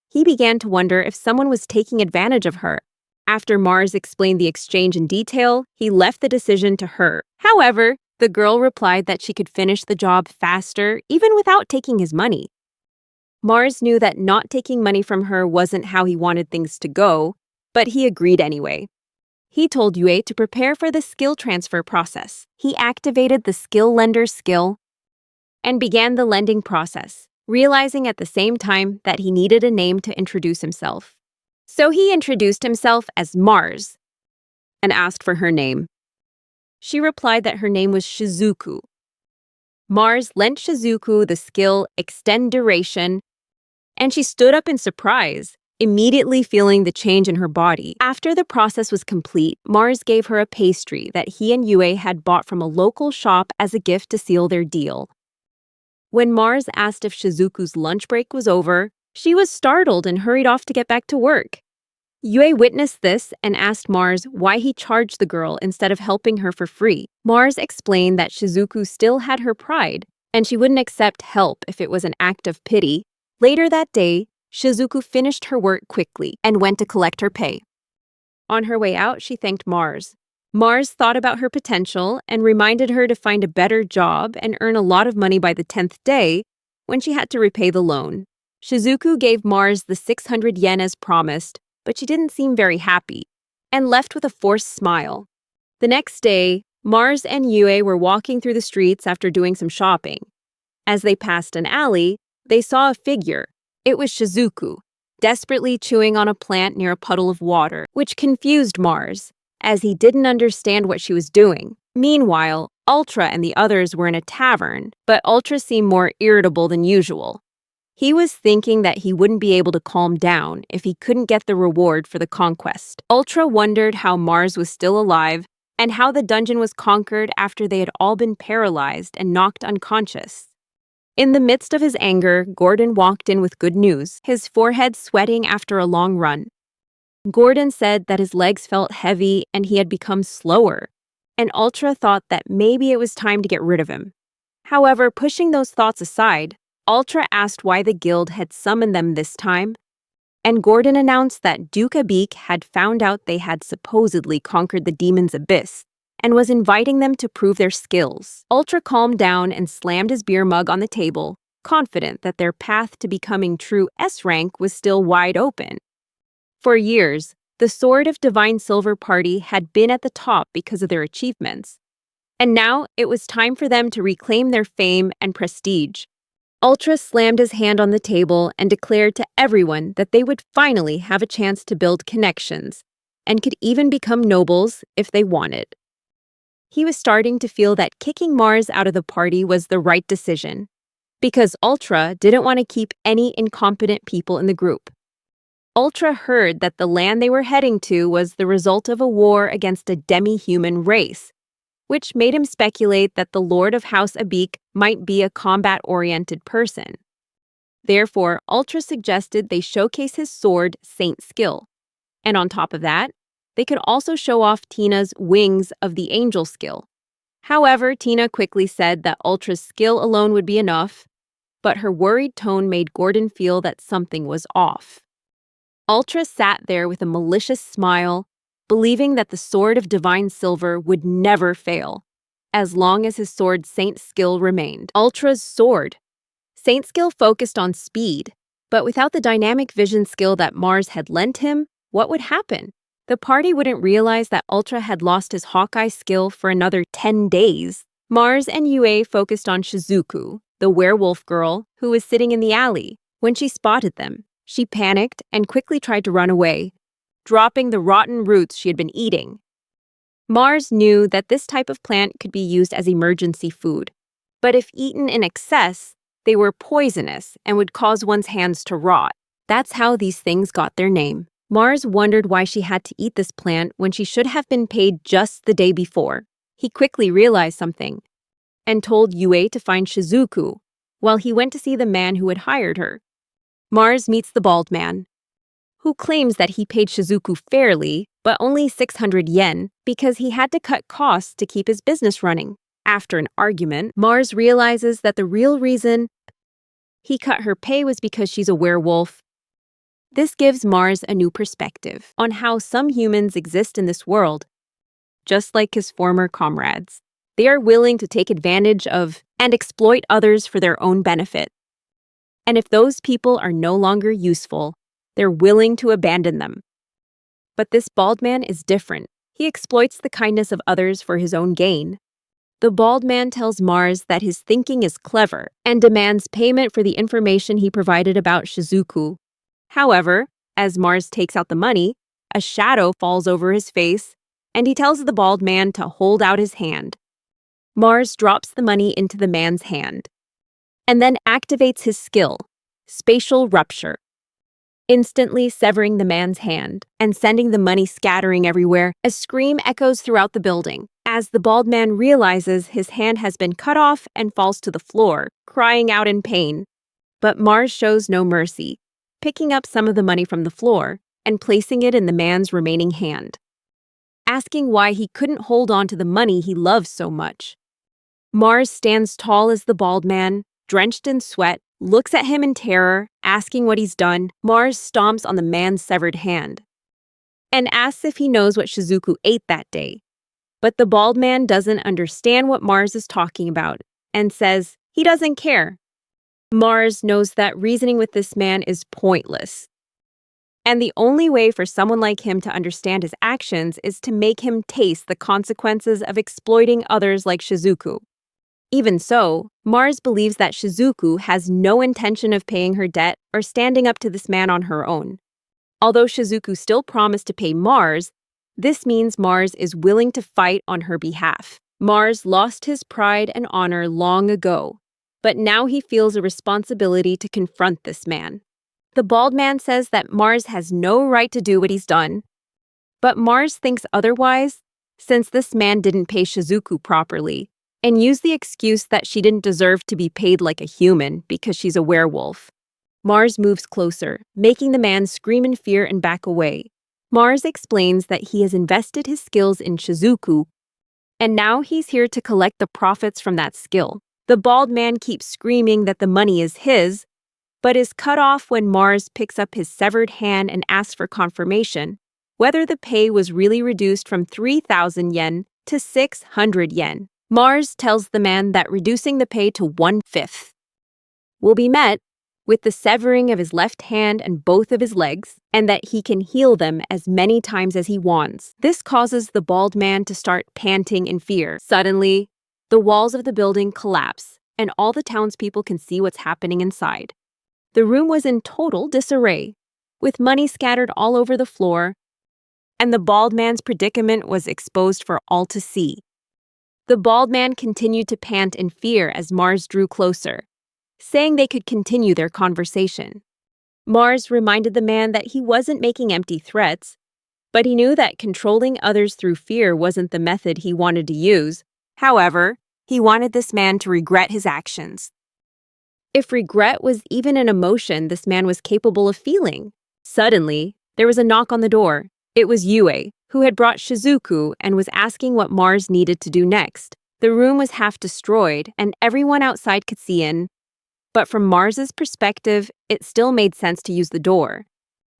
He began to wonder if someone was taking advantage of her. After Mars explained the exchange in detail, he left the decision to her. However, the girl replied that she could finish the job faster, even without taking his money. Mars knew that not taking money from her wasn't how he wanted things to go, but he agreed anyway. He told Yue to prepare for the skill transfer process. He activated the skill lender's skill and began the lending process, realizing at the same time that he needed a name to introduce himself. So he introduced himself as Mars and asked for her name. She replied that her name was Shizuku. Mars lent Shizuku the skill Extend Duration, and she stood up in surprise, immediately feeling the change in her body. After the process was complete, Mars gave her a pastry that he and Yue had bought from a local shop as a gift to seal their deal. When Mars asked if Shizuku's lunch break was over, she was startled and hurried off to get back to work. Yue witnessed this and asked Mars why he charged the girl instead of helping her for free. Mars explained that Shizuku still had her pride, and she wouldn't accept help if it was an act of pity. Later that day, Shizuku finished her work quickly and went to collect her pay. On her way out, she thanked Mars. Mars thought about her potential and reminded her to find a better job and earn a lot of money by the 10th day when she had to repay the loan. Shizuku gave Mars the 600 yen as promised, but she didn't seem very happy and left with a forced smile. The next day, Mars and Yue were walking through the streets after doing some shopping. As they passed an alley, they saw a figure. It was Shizuku, desperately chewing on a plant near a puddle of water, which confused Mars, as he didn't understand what she was doing. Meanwhile, Ultra and the others were in a tavern, but Ultra seemed more irritable than usual. He was thinking that he wouldn't be able to calm down if he couldn't get the reward for the conquest. Ultra wondered how Mars was still alive and how the dungeon was conquered after they had all been paralyzed and knocked unconscious. In the midst of his anger, Gordon walked in with good news, his forehead sweating after a long run. Gordon said that his legs felt heavy and he had become slower, and Ultra thought that maybe it was time to get rid of him. However, pushing those thoughts aside, Ultra asked why the guild had summoned them this time, and Gordon announced that Duke Abik had found out they had supposedly conquered the demon's abyss and was inviting them to prove their skills. Ultra calmed down and slammed his beer mug on the table, confident that their path to becoming true S-rank was still wide open. For years, the Sword of Divine Silver Party had been at the top because of their achievements, and now it was time for them to reclaim their fame and prestige. Ultra slammed his hand on the table and declared to everyone that they would finally have a chance to build connections and could even become nobles if they wanted. He was starting to feel that kicking Mars out of the party was the right decision, because Ultra didn't want to keep any incompetent people in the group. Ultra heard that the land they were heading to was the result of a war against a demi-human race, which made him speculate that the Lord of House Abik might be a combat-oriented person. Therefore, Ultra suggested they showcase his sword, Saint Skill. And on top of that, they could also show off Tina's Wings of the Angel skill. However, Tina quickly said that Ultra's skill alone would be enough, but her worried tone made Gordon feel that something was off. Ultra sat there with a malicious smile, believing that the sword of divine silver would never fail, as long as his sword Saint Skill remained. Ultra's sword. Saint Skill focused on speed, but without the dynamic vision skill that Mars had lent him, what would happen? The party wouldn't realize that Ultra had lost his Hawkeye skill for another 10 days. Mars and Yue focused on Shizuku, the werewolf girl who was sitting in the alley. When she spotted them, she panicked and quickly tried to run away, dropping the rotten roots she had been eating. Mars knew that this type of plant could be used as emergency food, but if eaten in excess, they were poisonous and would cause one's hands to rot. That's how these things got their name. Mars wondered why she had to eat this plant when she should have been paid just the day before. He quickly realized something and told Yue to find Shizuku while he went to see the man who had hired her. Mars meets the bald man, who claims that he paid Shizuku fairly, but only 600 yen because he had to cut costs to keep his business running. After an argument, Mars realizes that the real reason he cut her pay was because she's a werewolf. This gives Mars a new perspective on how some humans exist in this world. Just like his former comrades, they are willing to take advantage of and exploit others for their own benefit. And if those people are no longer useful, they're willing to abandon them. But this bald man is different. He exploits the kindness of others for his own gain. The bald man tells Mars that his thinking is clever and demands payment for the information he provided about Shizuku. However, as Mars takes out the money, a shadow falls over his face, and he tells the bald man to hold out his hand. Mars drops the money into the man's hand, and then activates his skill, Spatial Rupture, instantly severing the man's hand and sending the money scattering everywhere. A scream echoes throughout the building as the bald man realizes his hand has been cut off and falls to the floor, crying out in pain. But Mars shows no mercy, picking up some of the money from the floor and placing it in the man's remaining hand, asking why he couldn't hold on to the money he loves so much. Mars stands tall as the bald man, drenched in sweat, looks at him in terror, asking what he's done. Mars stomps on the man's severed hand and asks if he knows what Shizuku ate that day. But the bald man doesn't understand what Mars is talking about and says he doesn't care. Mars knows that reasoning with this man is pointless. And the only way for someone like him to understand his actions is to make him taste the consequences of exploiting others like Shizuku. Even so, Mars believes that Shizuku has no intention of paying her debt or standing up to this man on her own. Although Shizuku still promised to pay Mars, this means Mars is willing to fight on her behalf. Mars lost his pride and honor long ago, but now he feels a responsibility to confront this man. The bald man says that Mars has no right to do what he's done, but Mars thinks otherwise since this man didn't pay Shizuku properly and used the excuse that she didn't deserve to be paid like a human because she's a werewolf. Mars moves closer, making the man scream in fear and back away. Mars explains that he has invested his skills in Shizuku, and now he's here to collect the profits from that skill. The bald man keeps screaming that the money is his, but is cut off when Mars picks up his severed hand and asks for confirmation, whether the pay was really reduced from 3,000 yen to 600 yen. Mars tells the man that reducing the pay to 1/5 will be met with the severing of his left hand and both of his legs, and that he can heal them as many times as he wants. This causes the bald man to start panting in fear. Suddenly, the walls of the building collapse, and all the townspeople can see what's happening inside. The room was in total disarray, with money scattered all over the floor, and the bald man's predicament was exposed for all to see. The bald man continued to pant in fear as Mars drew closer, saying they could continue their conversation. Mars reminded the man that he wasn't making empty threats, but he knew that controlling others through fear wasn't the method he wanted to use. However, he wanted this man to regret his actions. If regret was even an emotion this man was capable of feeling. Suddenly, there was a knock on the door. It was Yue, who had brought Shizuku and was asking what Mars needed to do next. The room was half destroyed, and everyone outside could see in. But from Mars's perspective, it still made sense to use the door.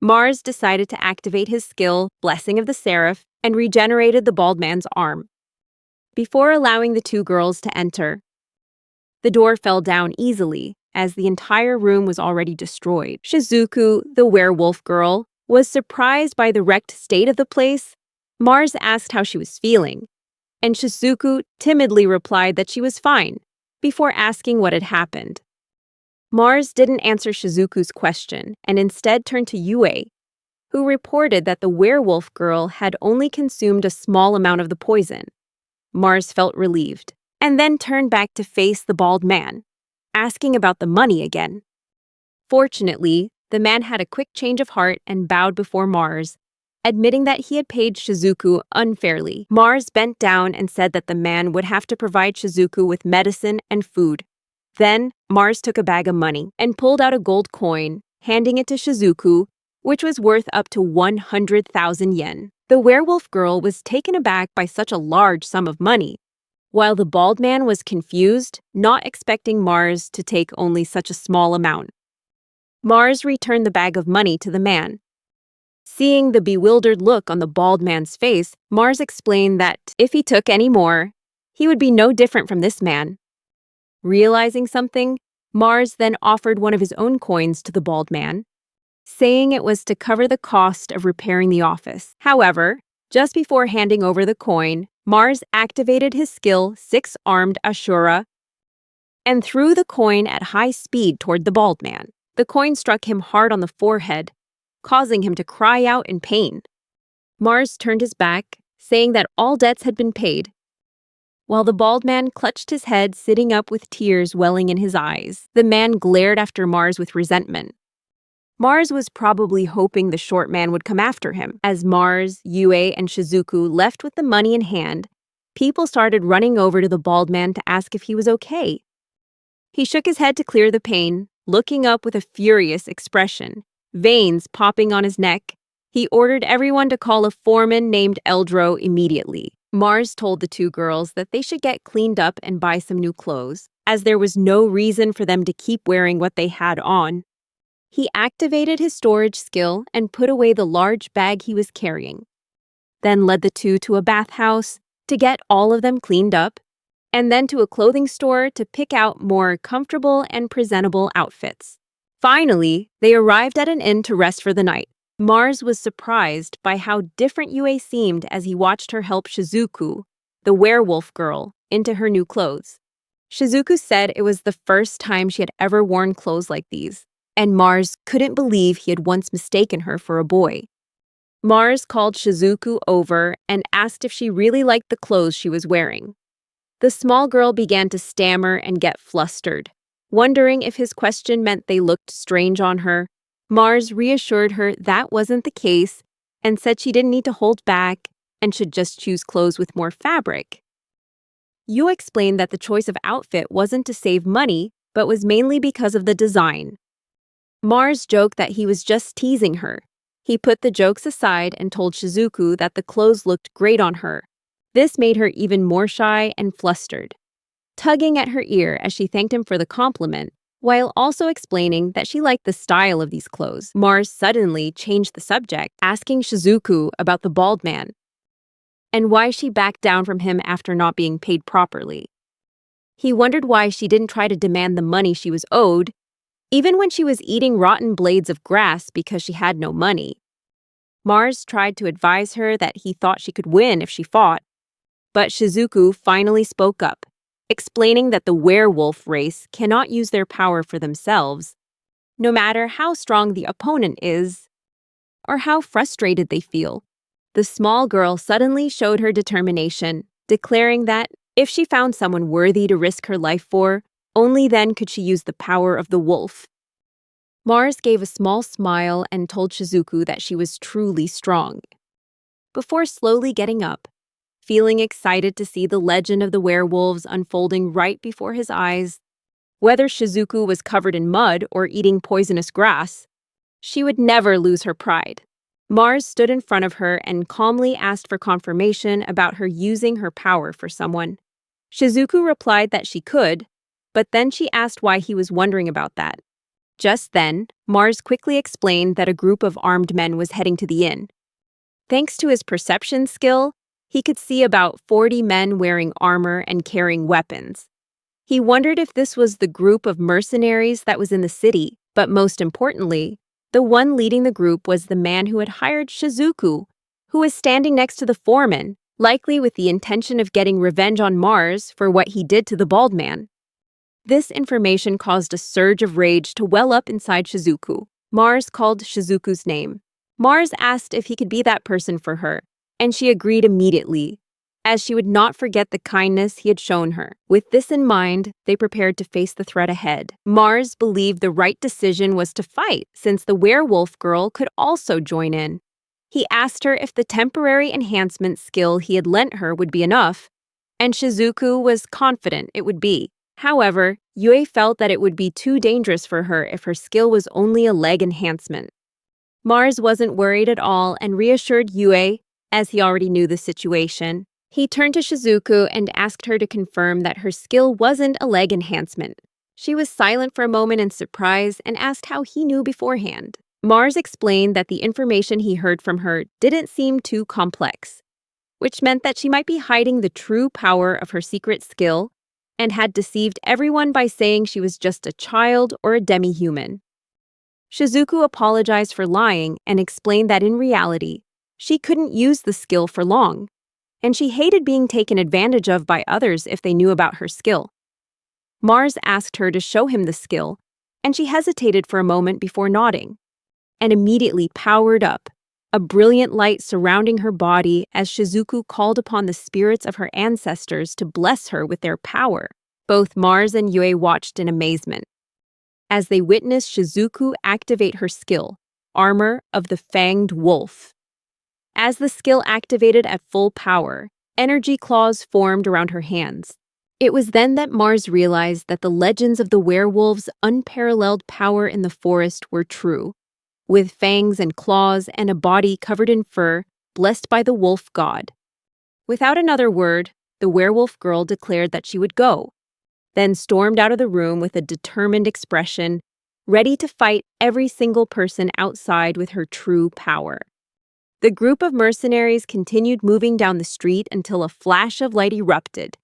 Mars decided to activate his skill, Blessing of the Seraph, and regenerated the bald man's arm. Before allowing the two girls to enter, the door fell down easily, as the entire room was already destroyed. Shizuku, the werewolf girl, was surprised by the wrecked state of the place. Mars asked how she was feeling, and Shizuku timidly replied that she was fine, before asking what had happened. Mars didn't answer Shizuku's question and instead turned to Yue, who reported that the werewolf girl had only consumed a small amount of the poison. Mars felt relieved, and then turned back to face the bald man, asking about the money again. Fortunately, the man had a quick change of heart and bowed before Mars, admitting that he had paid Shizuku unfairly. Mars bent down and said that the man would have to provide Shizuku with medicine and food. Then, Mars took a bag of money and pulled out a gold coin, handing it to Shizuku, which was worth up to 100,000 yen. The werewolf girl was taken aback by such a large sum of money, while the bald man was confused, not expecting Mars to take only such a small amount. Mars returned the bag of money to the man. Seeing the bewildered look on the bald man's face, Mars explained that if he took any more, he would be no different from this man. Realizing something, Mars then offered one of his own coins to the bald man, saying it was to cover the cost of repairing the office. However, just before handing over the coin, Mars activated his skill Six-Armed Ashura and threw the coin at high speed toward the bald man. The coin struck him hard on the forehead, causing him to cry out in pain. Mars turned his back, saying that all debts had been paid, while the bald man clutched his head, sitting up with tears welling in his eyes. The man glared after Mars with resentment. Mars was probably hoping the short man would come after him. As Mars, Yue, and Shizuku left with the money in hand, people started running over to the bald man to ask if he was okay. He shook his head to clear the pain, looking up with a furious expression, veins popping on his neck. He ordered everyone to call a foreman named Eldro immediately. Mars told the two girls that they should get cleaned up and buy some new clothes, as there was no reason for them to keep wearing what they had on. He activated his storage skill and put away the large bag he was carrying, then led the two to a bathhouse to get all of them cleaned up, and then to a clothing store to pick out more comfortable and presentable outfits. Finally, they arrived at an inn to rest for the night. Mars was surprised by how different Yue seemed as he watched her help Shizuku, the werewolf girl, into her new clothes. Shizuku said it was the first time she had ever worn clothes like these, and Mars couldn't believe he had once mistaken her for a boy. Mars called Shizuku over and asked if she really liked the clothes she was wearing. The small girl began to stammer and get flustered, wondering if his question meant they looked strange on her. Mars reassured her that wasn't the case and said she didn't need to hold back and should just choose clothes with more fabric. Yu explained that the choice of outfit wasn't to save money, but was mainly because of the design. Mars joked that he was just teasing her. He put the jokes aside and told Shizuku that the clothes looked great on her. This made her even more shy and flustered, tugging at her ear as she thanked him for the compliment, while also explaining that she liked the style of these clothes. Mars suddenly changed the subject, asking Shizuku about the bald man and why she backed down from him after not being paid properly. He wondered why she didn't try to demand the money she was owed, even when she was eating rotten blades of grass because she had no money. Mars tried to advise her that he thought she could win if she fought, but Shizuku finally spoke up, explaining that the werewolf race cannot use their power for themselves, no matter how strong the opponent is or how frustrated they feel. The small girl suddenly showed her determination, declaring that if she found someone worthy to risk her life for, only then could she use the power of the wolf. Mars gave a small smile and told Shizuku that she was truly strong, before slowly getting up, feeling excited to see the legend of the werewolves unfolding right before his eyes. Whether Shizuku was covered in mud or eating poisonous grass, she would never lose her pride. Mars stood in front of her and calmly asked for confirmation about her using her power for someone. Shizuku replied that she could, but then she asked why he was wondering about that. Just then, Mars quickly explained that a group of armed men was heading to the inn. Thanks to his perception skill, he could see about 40 men wearing armor and carrying weapons. He wondered if this was the group of mercenaries that was in the city, but most importantly, the one leading the group was the man who had hired Shizuku, who was standing next to the foreman, likely with the intention of getting revenge on Mars for what he did to the bald man. This information caused a surge of rage to well up inside Shizuku. Mars called Shizuku's name. Mars asked if he could be that person for her, and she agreed immediately, as she would not forget the kindness he had shown her. With this in mind, they prepared to face the threat ahead. Mars believed the right decision was to fight, since the werewolf girl could also join in. He asked her if the temporary enhancement skill he had lent her would be enough, and Shizuku was confident it would be. However, Yue felt that it would be too dangerous for her if her skill was only a leg enhancement. Mars wasn't worried at all and reassured Yue, as he already knew the situation. He turned to Shizuku and asked her to confirm that her skill wasn't a leg enhancement. She was silent for a moment in surprise and asked how he knew beforehand. Mars explained that the information he heard from her didn't seem too complex, which meant that she might be hiding the true power of her secret skill and had deceived everyone by saying she was just a child or a demi-human. Shizuku apologized for lying and explained that in reality, she couldn't use the skill for long, and she hated being taken advantage of by others if they knew about her skill. Mars asked her to show him the skill, and she hesitated for a moment before nodding, and immediately powered up, a brilliant light surrounding her body as Shizuku called upon the spirits of her ancestors to bless her with their power. Both Mars and Yue watched in amazement, as they witnessed Shizuku activate her skill, Armor of the Fanged Wolf. As the skill activated at full power, energy claws formed around her hands. It was then that Mars realized that the legends of the werewolves' unparalleled power in the forest were true, with fangs and claws and a body covered in fur, blessed by the wolf god. Without another word, the werewolf girl declared that she would go, then stormed out of the room with a determined expression, ready to fight every single person outside with her true power. The group of mercenaries continued moving down the street until a flash of light erupted,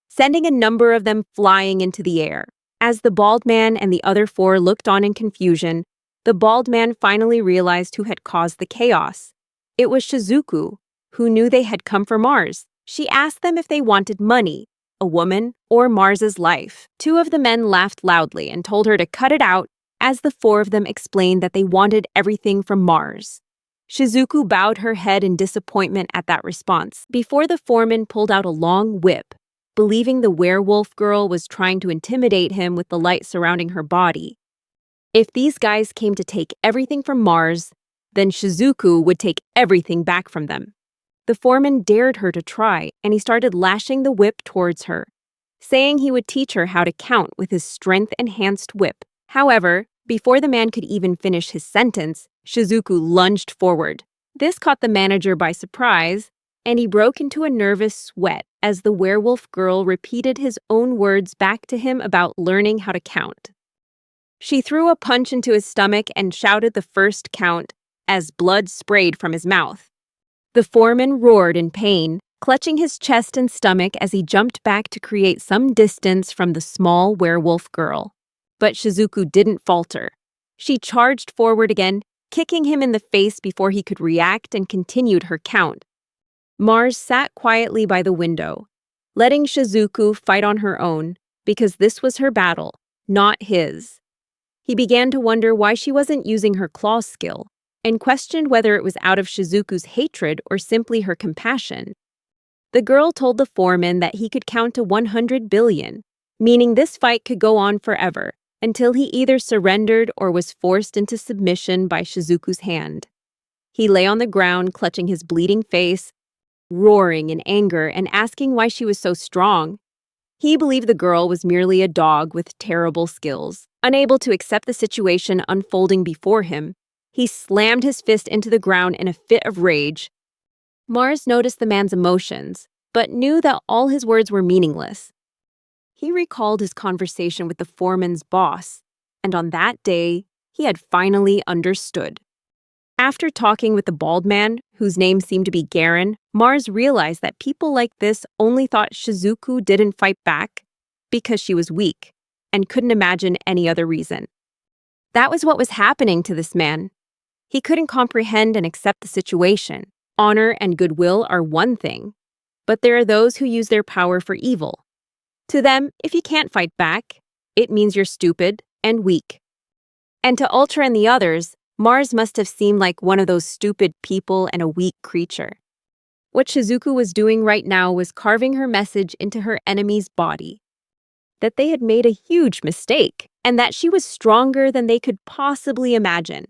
sending a number of them flying into the air. As the bald man and the other four looked on in confusion, the bald man finally realized who had caused the chaos. It was Shizuku, who knew they had come for Mars. She asked them if they wanted money, a woman, or Mars's life. Two of the men laughed loudly and told her to cut it out, as the four of them explained that they wanted everything from Mars. Shizuku bowed her head in disappointment at that response before the foreman pulled out a long whip, believing the werewolf girl was trying to intimidate him with the light surrounding her body. If these guys came to take everything from Mars, then Shizuku would take everything back from them. The foreman dared her to try, and he started lashing the whip towards her, saying he would teach her how to count with his strength-enhanced whip. However, before the man could even finish his sentence, Shizuku lunged forward. This caught the manager by surprise, and he broke into a nervous sweat as the werewolf girl repeated his own words back to him about learning how to count. She threw a punch into his stomach and shouted the first count as blood sprayed from his mouth. The foreman roared in pain, clutching his chest and stomach as he jumped back to create some distance from the small werewolf girl. But Shizuku didn't falter. She charged forward again, kicking him in the face before he could react, and continued her count. Mars sat quietly by the window, letting Shizuku fight on her own, because this was her battle, not his. He began to wonder why she wasn't using her claw skill, and questioned whether it was out of Shizuku's hatred or simply her compassion. The girl told the foreman that he could count to 100 billion, meaning this fight could go on forever, until he either surrendered or was forced into submission by Shizuku's hand. He lay on the ground, clutching his bleeding face, roaring in anger and asking why she was so strong. He believed the girl was merely a dog with terrible skills. Unable to accept the situation unfolding before him, he slammed his fist into the ground in a fit of rage. Mars noticed the man's emotions, but knew that all his words were meaningless. He recalled his conversation with the foreman's boss, and on that day, he had finally understood. After talking with the bald man, whose name seemed to be Garen, Mars realized that people like this only thought Shizuku didn't fight back because she was weak and couldn't imagine any other reason. That was what was happening to this man. He couldn't comprehend and accept the situation. Honor and goodwill are one thing, but there are those who use their power for evil. To them, if you can't fight back, it means you're stupid and weak. And to Ultra and the others, Mars must have seemed like one of those stupid people and a weak creature. What Shizuku was doing right now was carving her message into her enemy's body. That they had made a huge mistake, and that she was stronger than they could possibly imagine.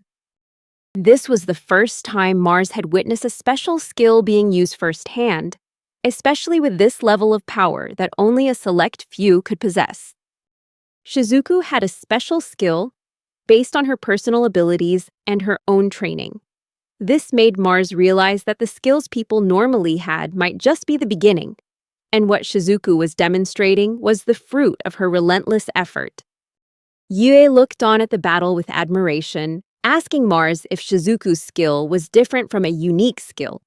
This was the first time Mars had witnessed a special skill being used firsthand, especially with this level of power that only a select few could possess. Shizuku had a special skill based on her personal abilities and her own training. This made Mars realize that the skills people normally had might just be the beginning, and what Shizuku was demonstrating was the fruit of her relentless effort. Yue looked on at the battle with admiration, asking Mars if Shizuku's skill was different from a unique skill.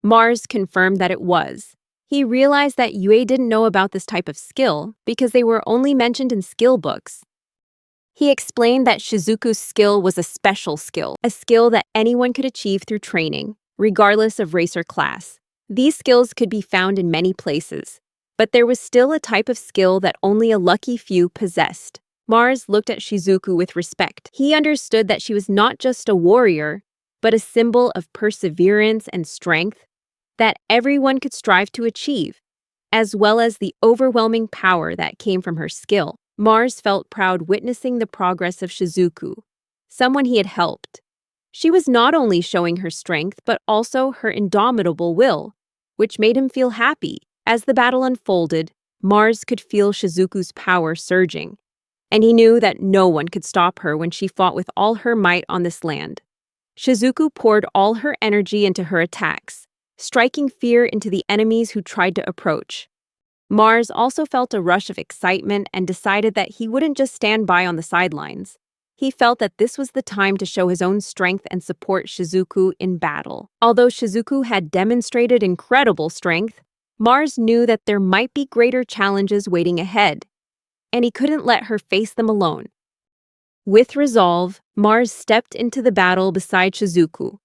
Mars confirmed that it was. He realized that Yue didn't know about this type of skill because they were only mentioned in skill books. He explained that Shizuku's skill was a special skill, a skill that anyone could achieve through training, regardless of race or class. These skills could be found in many places, but there was still a type of skill that only a lucky few possessed. Mars looked at Shizuku with respect. He understood that she was not just a warrior, but a symbol of perseverance and strength that everyone could strive to achieve, as well as the overwhelming power that came from her skill. Mars felt proud witnessing the progress of Shizuku, someone he had helped. She was not only showing her strength, but also her indomitable will, which made him feel happy. As the battle unfolded, Mars could feel Shizuku's power surging, and he knew that no one could stop her when she fought with all her might on this land. Shizuku poured all her energy into her attacks, striking fear into the enemies who tried to approach. Mars also felt a rush of excitement and decided that he wouldn't just stand by on the sidelines. He felt that this was the time to show his own strength and support Shizuku in battle. Although Shizuku had demonstrated incredible strength, Mars knew that there might be greater challenges waiting ahead, and he couldn't let her face them alone. With resolve, Mars stepped into the battle beside Shizuku,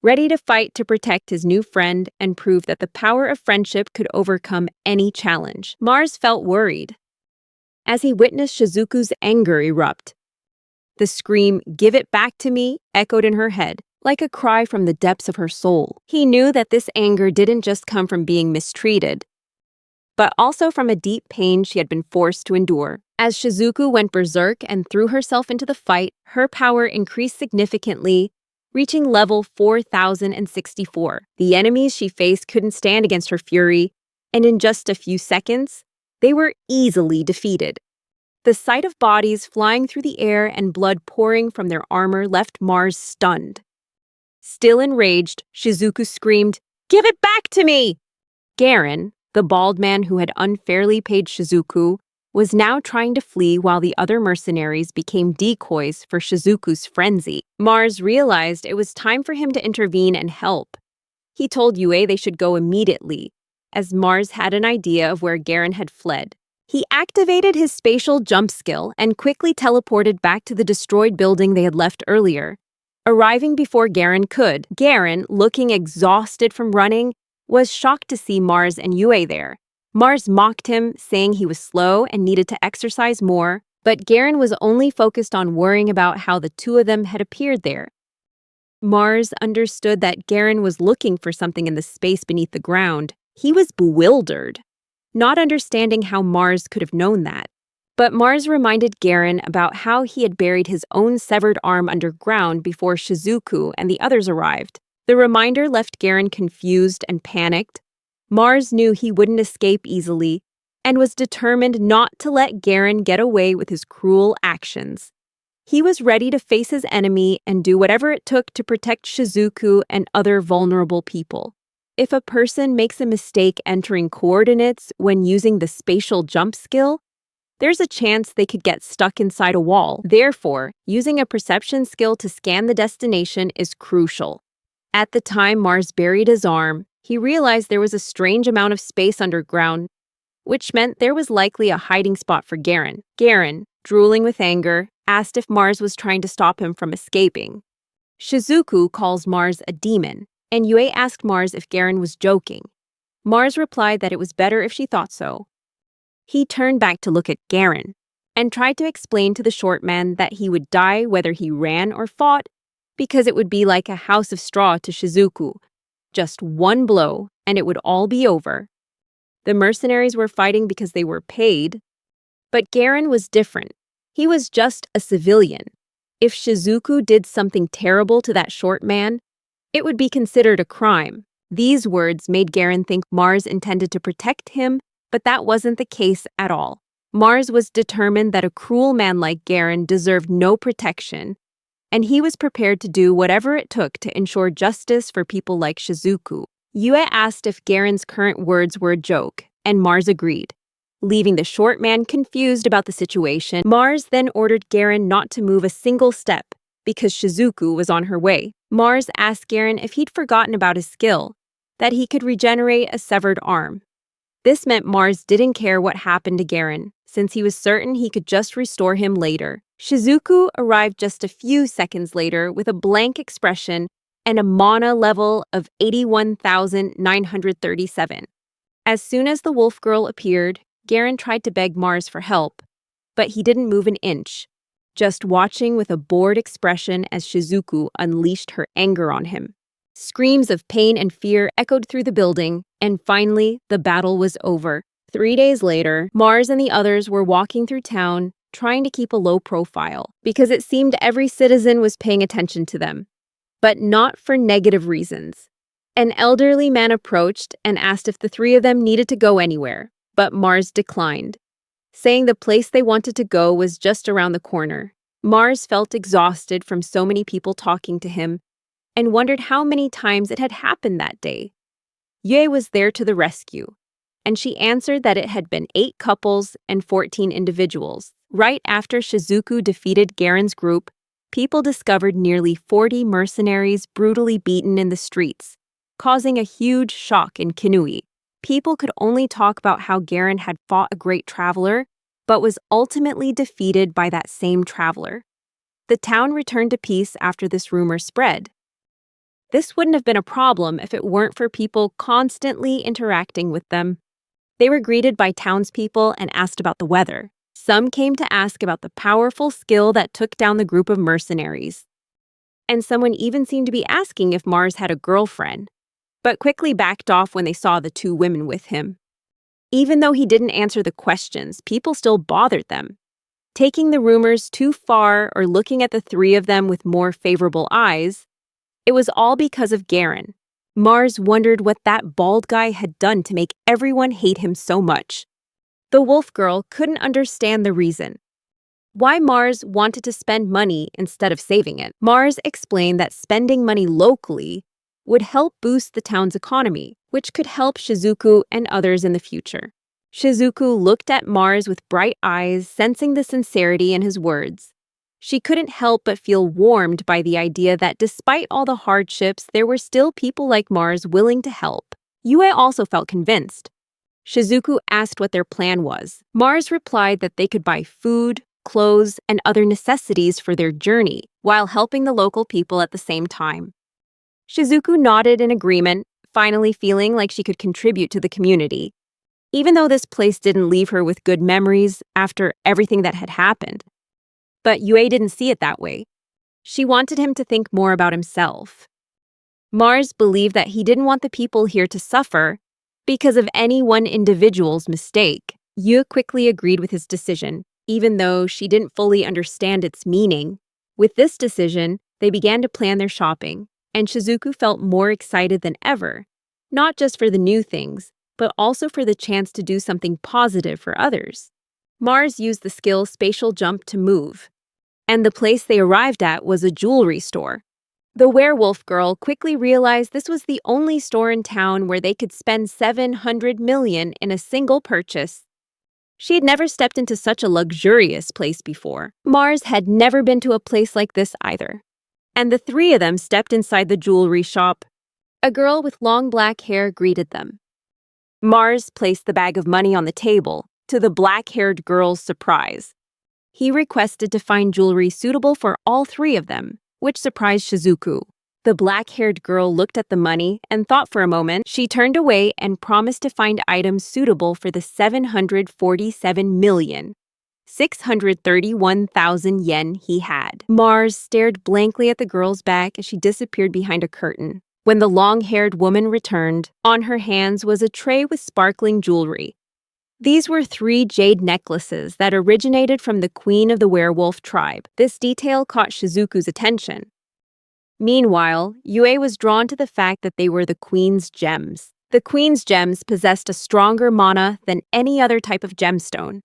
ready to fight to protect his new friend and prove that the power of friendship could overcome any challenge. Mars felt worried as he witnessed Shizuku's anger erupt. The scream, "Give it back to me," echoed in her head, like a cry from the depths of her soul. He knew that this anger didn't just come from being mistreated, but also from a deep pain she had been forced to endure. As Shizuku went berserk and threw herself into the fight, her power increased significantly, reaching level 4064. The enemies she faced couldn't stand against her fury, and in just a few seconds, they were easily defeated. The sight of bodies flying through the air and blood pouring from their armor left Mars stunned. Still enraged, Shizuku screamed, "Give it back to me!" Garen, the bald man who had unfairly paid Shizuku, was now trying to flee while the other mercenaries became decoys for Shizuku's frenzy. Mars realized it was time for him to intervene and help. He told Yue they should go immediately, as Mars had an idea of where Garen had fled. He activated his spatial jump skill and quickly teleported back to the destroyed building they had left earlier, arriving before Garen could. Garen, looking exhausted from running, was shocked to see Mars and Yue there. Mars mocked him, saying he was slow and needed to exercise more, but Garen was only focused on worrying about how the two of them had appeared there. Mars understood that Garen was looking for something in the space beneath the ground. He was bewildered, not understanding how Mars could have known that. But Mars reminded Garen about how he had buried his own severed arm underground before Shizuku and the others arrived. The reminder left Garen confused and panicked. Mars knew he wouldn't escape easily and was determined not to let Garen get away with his cruel actions. He was ready to face his enemy and do whatever it took to protect Shizuku and other vulnerable people. If a person makes a mistake entering coordinates when using the spatial jump skill, there's a chance they could get stuck inside a wall. Therefore, using a perception skill to scan the destination is crucial. At the time Mars buried his arm, he realized there was a strange amount of space underground, which meant there was likely a hiding spot for Garen. Garen, drooling with anger, asked if Mars was trying to stop him from escaping. Shizuku calls Mars a demon, and Yue asked Mars if Garen was joking. Mars replied that it was better if she thought so. He turned back to look at Garen, and tried to explain to the short man that he would die whether he ran or fought, because it would be like a house of straw to Shizuku. Just one blow, and it would all be over. The mercenaries were fighting because they were paid, but Garen was different. He was just a civilian. If Shizuku did something terrible to that short man, it would be considered a crime. These words made Garen think Mars intended to protect him, but that wasn't the case at all. Mars was determined that a cruel man like Garen deserved no protection, and he was prepared to do whatever it took to ensure justice for people like Shizuku. Yue asked if Garen's current words were a joke, and Mars agreed. Leaving the short man confused about the situation, Mars then ordered Garen not to move a single step because Shizuku was on her way. Mars asked Garen if he'd forgotten about his skill, that he could regenerate a severed arm. This meant Mars didn't care what happened to Garen, since he was certain he could just restore him later. Shizuku arrived just a few seconds later with a blank expression and a mana level of 81,937. As soon as the wolf girl appeared, Garen tried to beg Mars for help, but he didn't move an inch, just watching with a bored expression as Shizuku unleashed her anger on him. Screams of pain and fear echoed through the building, and finally, the battle was over. 3 days later, Mars and the others were walking through town, trying to keep a low profile, because it seemed every citizen was paying attention to them. But not for negative reasons. An elderly man approached and asked if the three of them needed to go anywhere, but Mars declined, saying the place they wanted to go was just around the corner. Mars felt exhausted from so many people talking to him, and wondered how many times it had happened that day. Yue was there to the rescue, and she answered that it had been 8 couples and 14 individuals. Right after Shizuku defeated Garen's group, people discovered nearly 40 mercenaries brutally beaten in the streets, causing a huge shock in Kinui. People could only talk about how Garen had fought a great traveler, but was ultimately defeated by that same traveler. The town returned to peace after this rumor spread. This wouldn't have been a problem if it weren't for people constantly interacting with them. They were greeted by townspeople and asked about the weather. Some came to ask about the powerful skill that took down the group of mercenaries. And someone even seemed to be asking if Mars had a girlfriend, but quickly backed off when they saw the 2 women with him. Even though he didn't answer the questions, people still bothered them. Taking the rumors too far or looking at the 3 of them with more favorable eyes, it was all because of Garen. Mars wondered what that bald guy had done to make everyone hate him so much. The wolf girl couldn't understand the reason. Why Mars wanted to spend money instead of saving it. Mars explained that spending money locally would help boost the town's economy, which could help Shizuku and others in the future. Shizuku looked at Mars with bright eyes, sensing the sincerity in his words. She couldn't help but feel warmed by the idea that despite all the hardships, there were still people like Mars willing to help. Yue also felt convinced. Shizuku asked what their plan was. Mars replied that they could buy food, clothes, and other necessities for their journey, while helping the local people at the same time. Shizuku nodded in agreement, finally feeling like she could contribute to the community, even though this place didn't leave her with good memories after everything that had happened. But Yue didn't see it that way. She wanted him to think more about himself. Mars believed that he didn't want the people here to suffer because of any one individual's mistake. Yue quickly agreed with his decision, even though she didn't fully understand its meaning. With this decision, they began to plan their shopping, and Shizuku felt more excited than ever, not just for the new things, but also for the chance to do something positive for others. Mars used the skill Spatial Jump to move, and the place they arrived at was a jewelry store. The werewolf girl quickly realized this was the only store in town where they could spend 700 million in a single purchase. She had never stepped into such a luxurious place before. Mars had never been to a place like this either. And the three of them stepped inside the jewelry shop. A girl with long black hair greeted them. Mars placed the bag of money on the table, to the black-haired girl's surprise. He requested to find jewelry suitable for all three of them, which surprised Shizuku. The black-haired girl looked at the money and thought for a moment. She turned away and promised to find items suitable for the 747,631,000 yen he had. Mars stared blankly at the girl's back as she disappeared behind a curtain. When the long-haired woman returned, on her hands was a tray with sparkling jewelry. These were 3 jade necklaces that originated from the queen of the werewolf tribe. This detail caught Shizuku's attention. Meanwhile, Yue was drawn to the fact that they were the queen's gems. The queen's gems possessed a stronger mana than any other type of gemstone.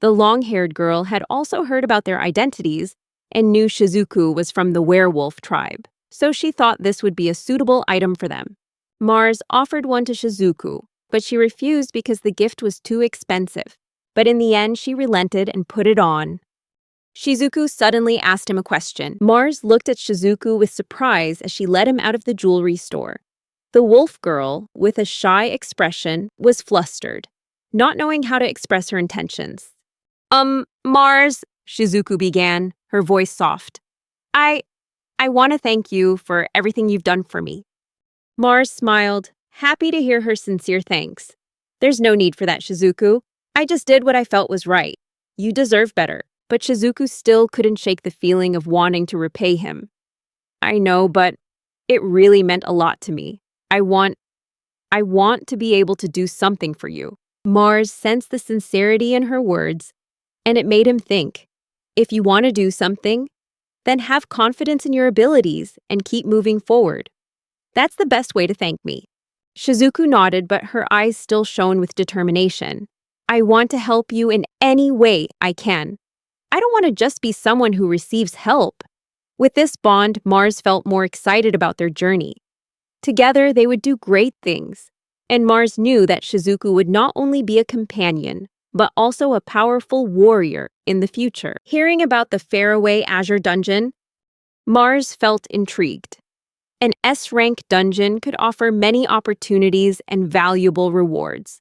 The long-haired girl had also heard about their identities and knew Shizuku was from the werewolf tribe, so she thought this would be a suitable item for them. Mars offered one to Shizuku, but she refused because the gift was too expensive. But in the end, she relented and put it on. Shizuku suddenly asked him a question. Mars looked at Shizuku with surprise as she led him out of the jewelry store. The wolf girl, with a shy expression, was flustered, not knowing how to express her intentions. Mars, Shizuku began, her voice soft. I want to thank you for everything you've done for me. Mars smiled, happy to hear her sincere thanks. There's no need for that, Shizuku. I just did what I felt was right. You deserve better. But Shizuku still couldn't shake the feeling of wanting to repay him. I know, but it really meant a lot to me. I want to be able to do something for you. Mars sensed the sincerity in her words, and it made him think. If you want to do something, then have confidence in your abilities and keep moving forward. That's the best way to thank me. Shizuku nodded, but her eyes still shone with determination. I want to help you in any way I can. I don't want to just be someone who receives help. With this bond, Mars felt more excited about their journey. Together, they would do great things. And Mars knew that Shizuku would not only be a companion, but also a powerful warrior in the future. Hearing about the Faraway Azure Dungeon, Mars felt intrigued. An S-rank dungeon could offer many opportunities and valuable rewards.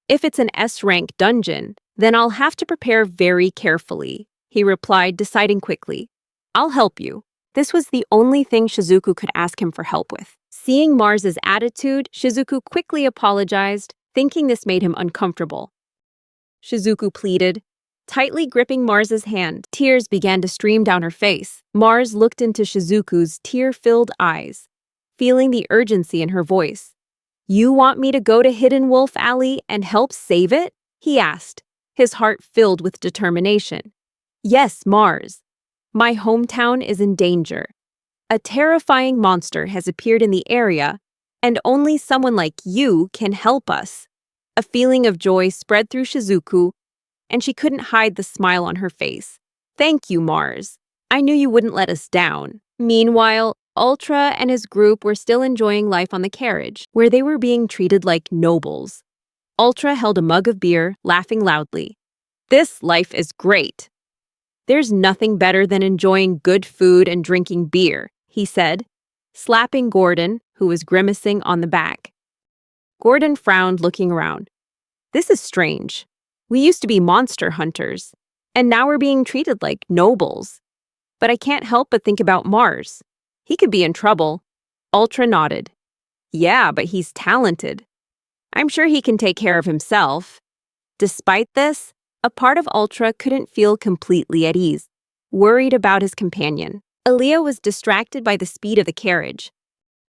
If it's an S-rank dungeon, then I'll have to prepare very carefully, he replied, deciding quickly. I'll help you. This was the only thing Shizuku could ask him for help with. Seeing Mars's attitude, Shizuku quickly apologized, thinking this made him uncomfortable. Shizuku pleaded, tightly gripping Mars's hand. Tears began to stream down her face. Mars looked into Shizuku's tear-filled eyes, feeling the urgency in her voice. You want me to go to Hidden Wolf Alley and help save it? He asked, his heart filled with determination. Yes, Mars. My hometown is in danger. A terrifying monster has appeared in the area, and only someone like you can help us. A feeling of joy spread through Shizuku, and she couldn't hide the smile on her face. Thank you, Mars. I knew you wouldn't let us down. Meanwhile, Ultra and his group were still enjoying life on the carriage, where they were being treated like nobles. Ultra held a mug of beer, laughing loudly. This life is great. There's nothing better than enjoying good food and drinking beer, he said, slapping Gordon, who was grimacing on the back. Gordon frowned, looking around. This is strange. We used to be monster hunters, and now we're being treated like nobles. But I can't help but think about Mars. He could be in trouble. Ultra nodded. Yeah, but he's talented. I'm sure he can take care of himself. Despite this, a part of Ultra couldn't feel completely at ease, worried about his companion. Aaliyah was distracted by the speed of the carriage.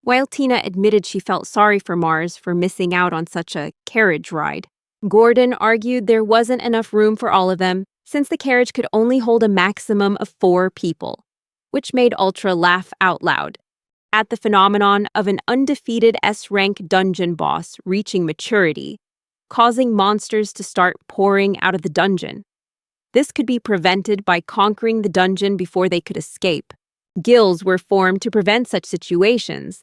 While Tina admitted she felt sorry for Mars for missing out on such a carriage ride, Gordon argued there wasn't enough room for all of them since the carriage could only hold a maximum of 4 people, which made Ultra laugh out loud at the phenomenon of an undefeated S-rank dungeon boss reaching maturity, causing monsters to start pouring out of the dungeon. This could be prevented by conquering the dungeon before they could escape. Guilds were formed to prevent such situations,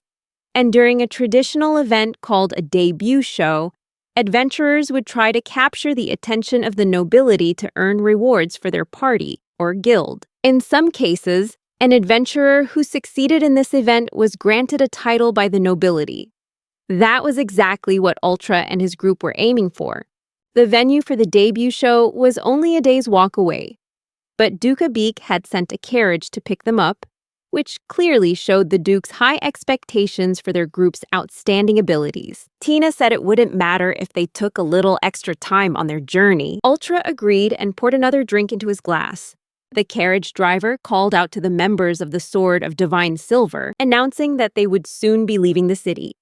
and during a traditional event called a debut show, Adventurers would try to capture the attention of the nobility to earn rewards for their party or guild. In some cases, an adventurer who succeeded in this event was granted a title by the nobility. That was exactly what Ultra and his group were aiming for. The venue for the debut show was only a day's walk away, but Duke Beak had sent a carriage to pick them up, which clearly showed the Duke's high expectations for their group's outstanding abilities. Tina said it wouldn't matter if they took a little extra time on their journey. Ultra agreed and poured another drink into his glass. The carriage driver called out to the members of the Sword of Divine Silver, announcing that they would soon be leaving the city,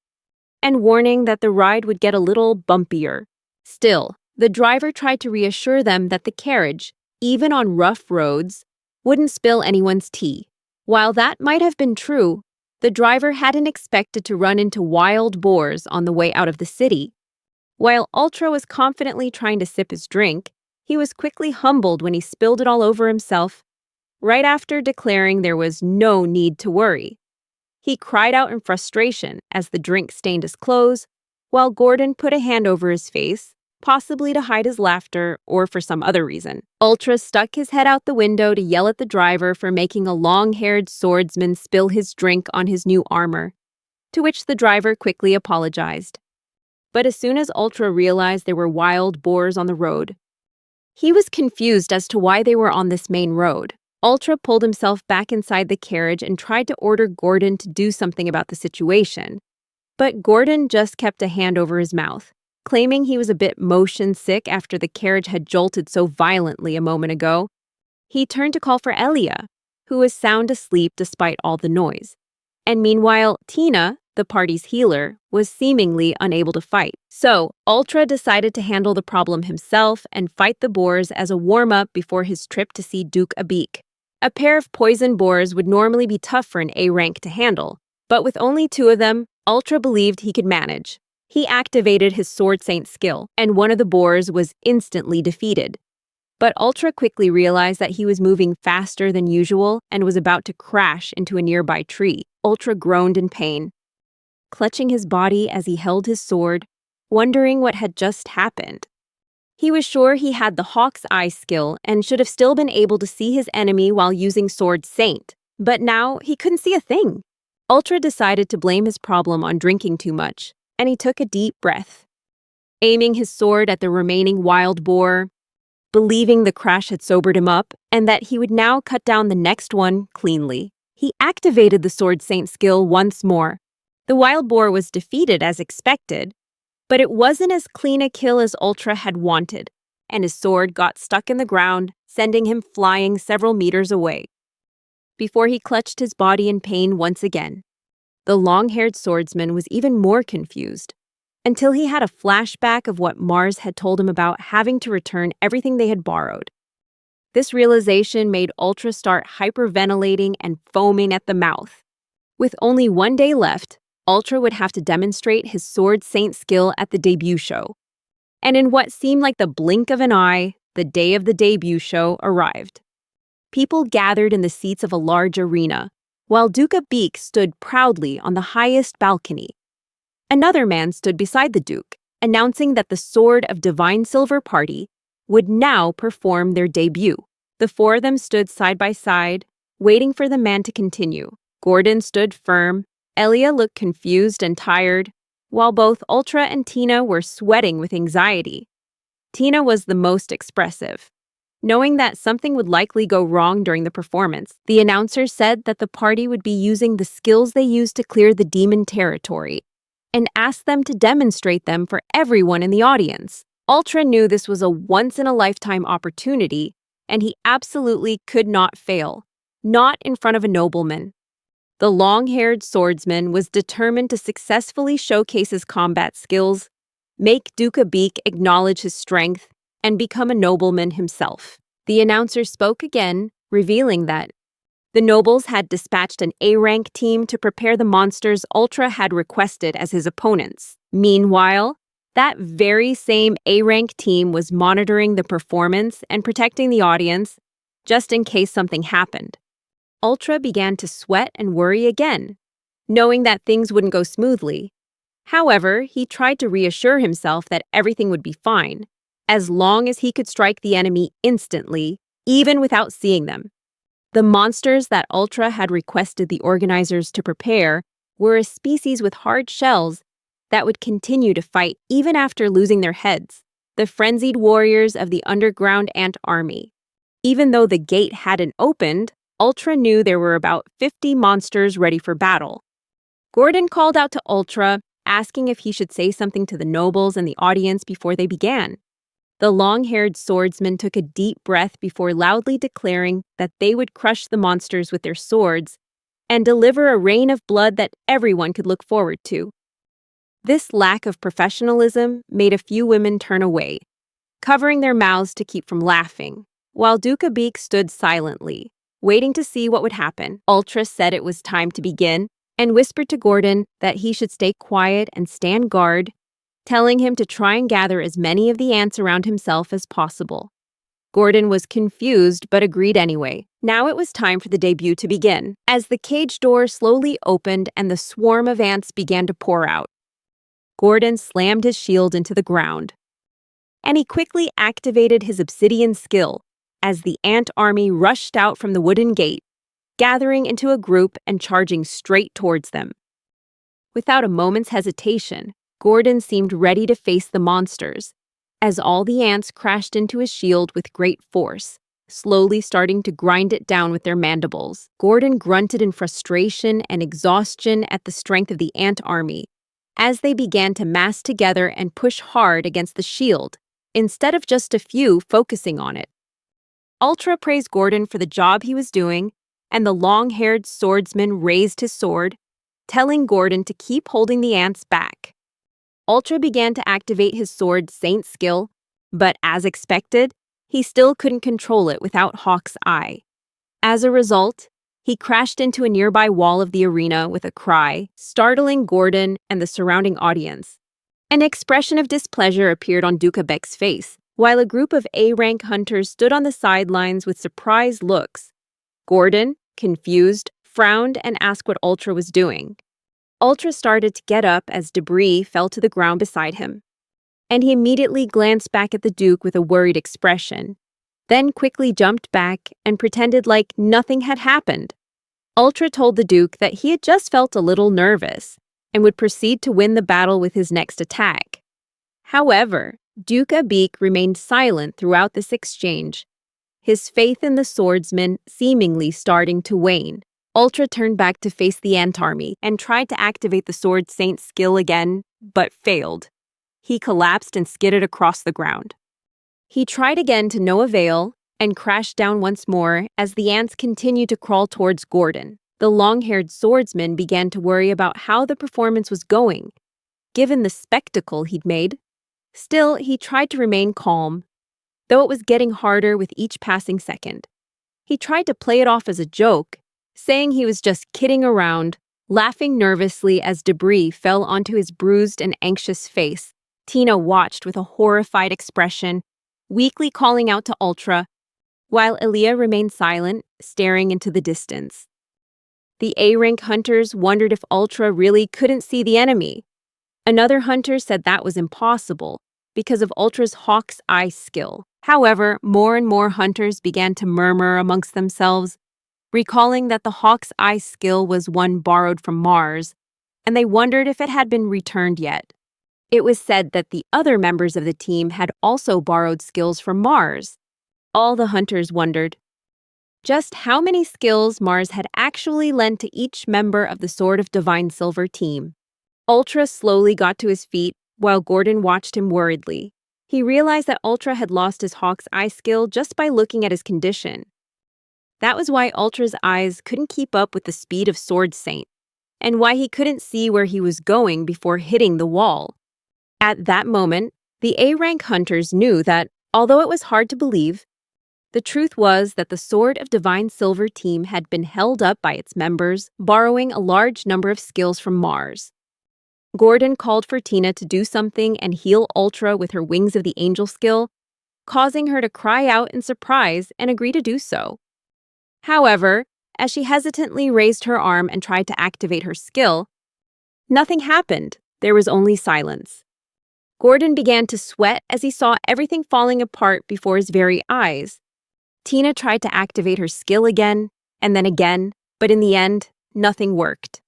and warning that the ride would get a little bumpier. Still, the driver tried to reassure them that the carriage, even on rough roads, wouldn't spill anyone's tea. While that might have been true, the driver hadn't expected to run into wild boars on the way out of the city. While Ultra was confidently trying to sip his drink, he was quickly humbled when he spilled it all over himself, right after declaring there was no need to worry. He cried out in frustration as the drink stained his clothes, while Gordon put a hand over his face, possibly to hide his laughter or for some other reason. Ultra stuck his head out the window to yell at the driver for making a long-haired swordsman spill his drink on his new armor, to which the driver quickly apologized. But as soon as Ultra realized there were wild boars on the road, he was confused as to why they were on this main road. Ultra pulled himself back inside the carriage and tried to order Gordon to do something about the situation. But Gordon just kept a hand over his mouth, claiming he was a bit motion sick after the carriage had jolted so violently a moment ago. He turned to call for Elia, who was sound asleep despite all the noise. And meanwhile, Tina, the party's healer, was seemingly unable to fight. So, Ultra decided to handle the problem himself and fight the boars as a warm-up before his trip to see Duke Abik. A pair of poison boars would normally be tough for an A rank to handle, but with only 2 of them, Ultra believed he could manage. He activated his Sword Saint skill, and one of the boars was instantly defeated. But Ultra quickly realized that he was moving faster than usual and was about to crash into a nearby tree. Ultra groaned in pain, clutching his body as he held his sword, wondering what had just happened. He was sure he had the Hawk's Eye skill and should have still been able to see his enemy while using Sword Saint, but now he couldn't see a thing. Ultra decided to blame his problem on drinking too much, and he took a deep breath. Aiming his sword at the remaining wild boar, believing the crash had sobered him up and that he would now cut down the next one cleanly, he activated the Sword Saint skill once more. The wild boar was defeated as expected, but it wasn't as clean a kill as Ultra had wanted, and his sword got stuck in the ground, sending him flying several meters away. Before he clutched his body in pain once again, the long-haired swordsman was even more confused, until he had a flashback of what Mars had told him about having to return everything they had borrowed. This realization made Ultra start hyperventilating and foaming at the mouth. With only 1 day left, Ultra would have to demonstrate his Sword Saint skill at the debut show. And in what seemed like the blink of an eye, the day of the debut show arrived. People gathered in the seats of a large arena, while Duke Beak stood proudly on the highest balcony. Another man stood beside the Duke, announcing that the Sword of Divine Silver party would now perform their debut. The 4 of them stood side by side, waiting for the man to continue. Gordon stood firm. Elia looked confused and tired, while both Ultra and Tina were sweating with anxiety. Tina was the most expressive. Knowing that something would likely go wrong during the performance, the announcer said that the party would be using the skills they used to clear the demon territory, and asked them to demonstrate them for everyone in the audience. Ultra knew this was a once-in-a-lifetime opportunity, and he absolutely could not fail, not in front of a nobleman. The long-haired swordsman was determined to successfully showcase his combat skills, make Duke Beak acknowledge his strength, and become a nobleman himself. The announcer spoke again, revealing that the nobles had dispatched an A-rank team to prepare the monsters Ultra had requested as his opponents. Meanwhile, that very same A-rank team was monitoring the performance and protecting the audience, just in case something happened. Ultra began to sweat and worry again, knowing that things wouldn't go smoothly. However, he tried to reassure himself that everything would be fine, as long as he could strike the enemy instantly, even without seeing them. The monsters that Ultra had requested the organizers to prepare were a species with hard shells that would continue to fight even after losing their heads, the frenzied warriors of the underground ant army. Even though the gate hadn't opened, Ultra knew there were about 50 monsters ready for battle. Gordon called out to Ultra, asking if he should say something to the nobles and the audience before they began. The long-haired swordsman took a deep breath before loudly declaring that they would crush the monsters with their swords and deliver a rain of blood that everyone could look forward to. This lack of professionalism made a few women turn away, covering their mouths to keep from laughing, while Duca Beak stood silently, waiting to see what would happen. Ultra said it was time to begin and whispered to Gordon that he should stay quiet and stand guard, telling him to try and gather as many of the ants around himself as possible. Gordon was confused but agreed anyway. Now it was time for the debut to begin, as the cage door slowly opened and the swarm of ants began to pour out. Gordon slammed his shield into the ground, and he quickly activated his obsidian skill as the ant army rushed out from the wooden gate, gathering into a group and charging straight towards them. Without a moment's hesitation, Gordon seemed ready to face the monsters, as all the ants crashed into his shield with great force, slowly starting to grind it down with their mandibles. Gordon grunted in frustration and exhaustion at the strength of the ant army, as they began to mass together and push hard against the shield, instead of just a few focusing on it. Ultra praised Gordon for the job he was doing, and the long-haired swordsman raised his sword, telling Gordon to keep holding the ants back. Ultra began to activate his sword Saint skill, but as expected, he still couldn't control it without Hawk's Eye. As a result, he crashed into a nearby wall of the arena with a cry, startling Gordon and the surrounding audience. An expression of displeasure appeared on Duca Beck's face, while a group of A-rank hunters stood on the sidelines with surprised looks. Gordon, confused, frowned and asked what Ultra was doing. Ultra started to get up as debris fell to the ground beside him, and he immediately glanced back at the Duke with a worried expression, then quickly jumped back and pretended like nothing had happened. Ultra told the Duke that he had just felt a little nervous and would proceed to win the battle with his next attack. However, Duca Beak remained silent throughout this exchange, his faith in the swordsman seemingly starting to wane. Ultra turned back to face the ant army and tried to activate the Sword Saint skill again, but failed. He collapsed and skidded across the ground. He tried again to no avail and crashed down once more as the ants continued to crawl towards Gordon. The long-haired swordsman began to worry about how the performance was going, given the spectacle he'd made. Still, he tried to remain calm, though it was getting harder with each passing second. He tried to play it off as a joke, saying he was just kidding around, laughing nervously as debris fell onto his bruised and anxious face. Tina watched with a horrified expression, weakly calling out to Ultra, while Aaliyah remained silent, staring into the distance. The A-rank hunters wondered if Ultra really couldn't see the enemy. Another hunter said that was impossible because of Ultra's Hawk's Eye skill. However, more and more hunters began to murmur amongst themselves, recalling that the Hawk's Eye skill was one borrowed from Mars, and they wondered if it had been returned yet. It was said that the other members of the team had also borrowed skills from Mars. All the hunters wondered just how many skills Mars had actually lent to each member of the Sword of Divine Silver team. Ultra slowly got to his feet while Gordon watched him worriedly. He realized that Ultra had lost his Hawk's Eye skill just by looking at his condition. That was why Ultra's eyes couldn't keep up with the speed of Sword Saint, and why he couldn't see where he was going before hitting the wall. At that moment, the A-rank hunters knew that, although it was hard to believe, the truth was that the Sword of Divine Silver team had been held up by its members, borrowing a large number of skills from Mars. Gordon called for Tina to do something and heal Ultra with her Wings of the Angel skill, causing her to cry out in surprise and agree to do so. However, as she hesitantly raised her arm and tried to activate her skill, nothing happened. There was only silence. Gordon began to sweat as he saw everything falling apart before his very eyes. Tina tried to activate her skill again, and then again, but in the end, nothing worked.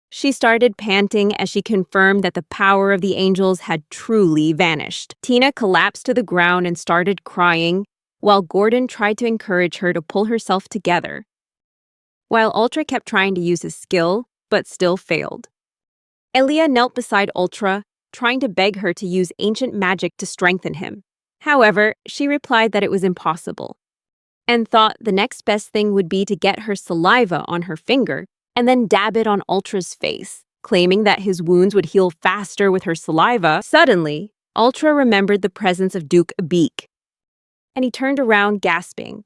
She started panting as she confirmed that the power of the angels had truly vanished. Tina collapsed to the ground and started crying, while Gordon tried to encourage her to pull herself together. While Ultra kept trying to use his skill, but still failed. Elia knelt beside Ultra, trying to beg her to use ancient magic to strengthen him. However, she replied that it was impossible, and thought the next best thing would be to get her saliva on her finger and then dab it on Ultra's face, claiming that his wounds would heal faster with her saliva. Suddenly, Ultra remembered the presence of Duke Abik, and he turned around gasping,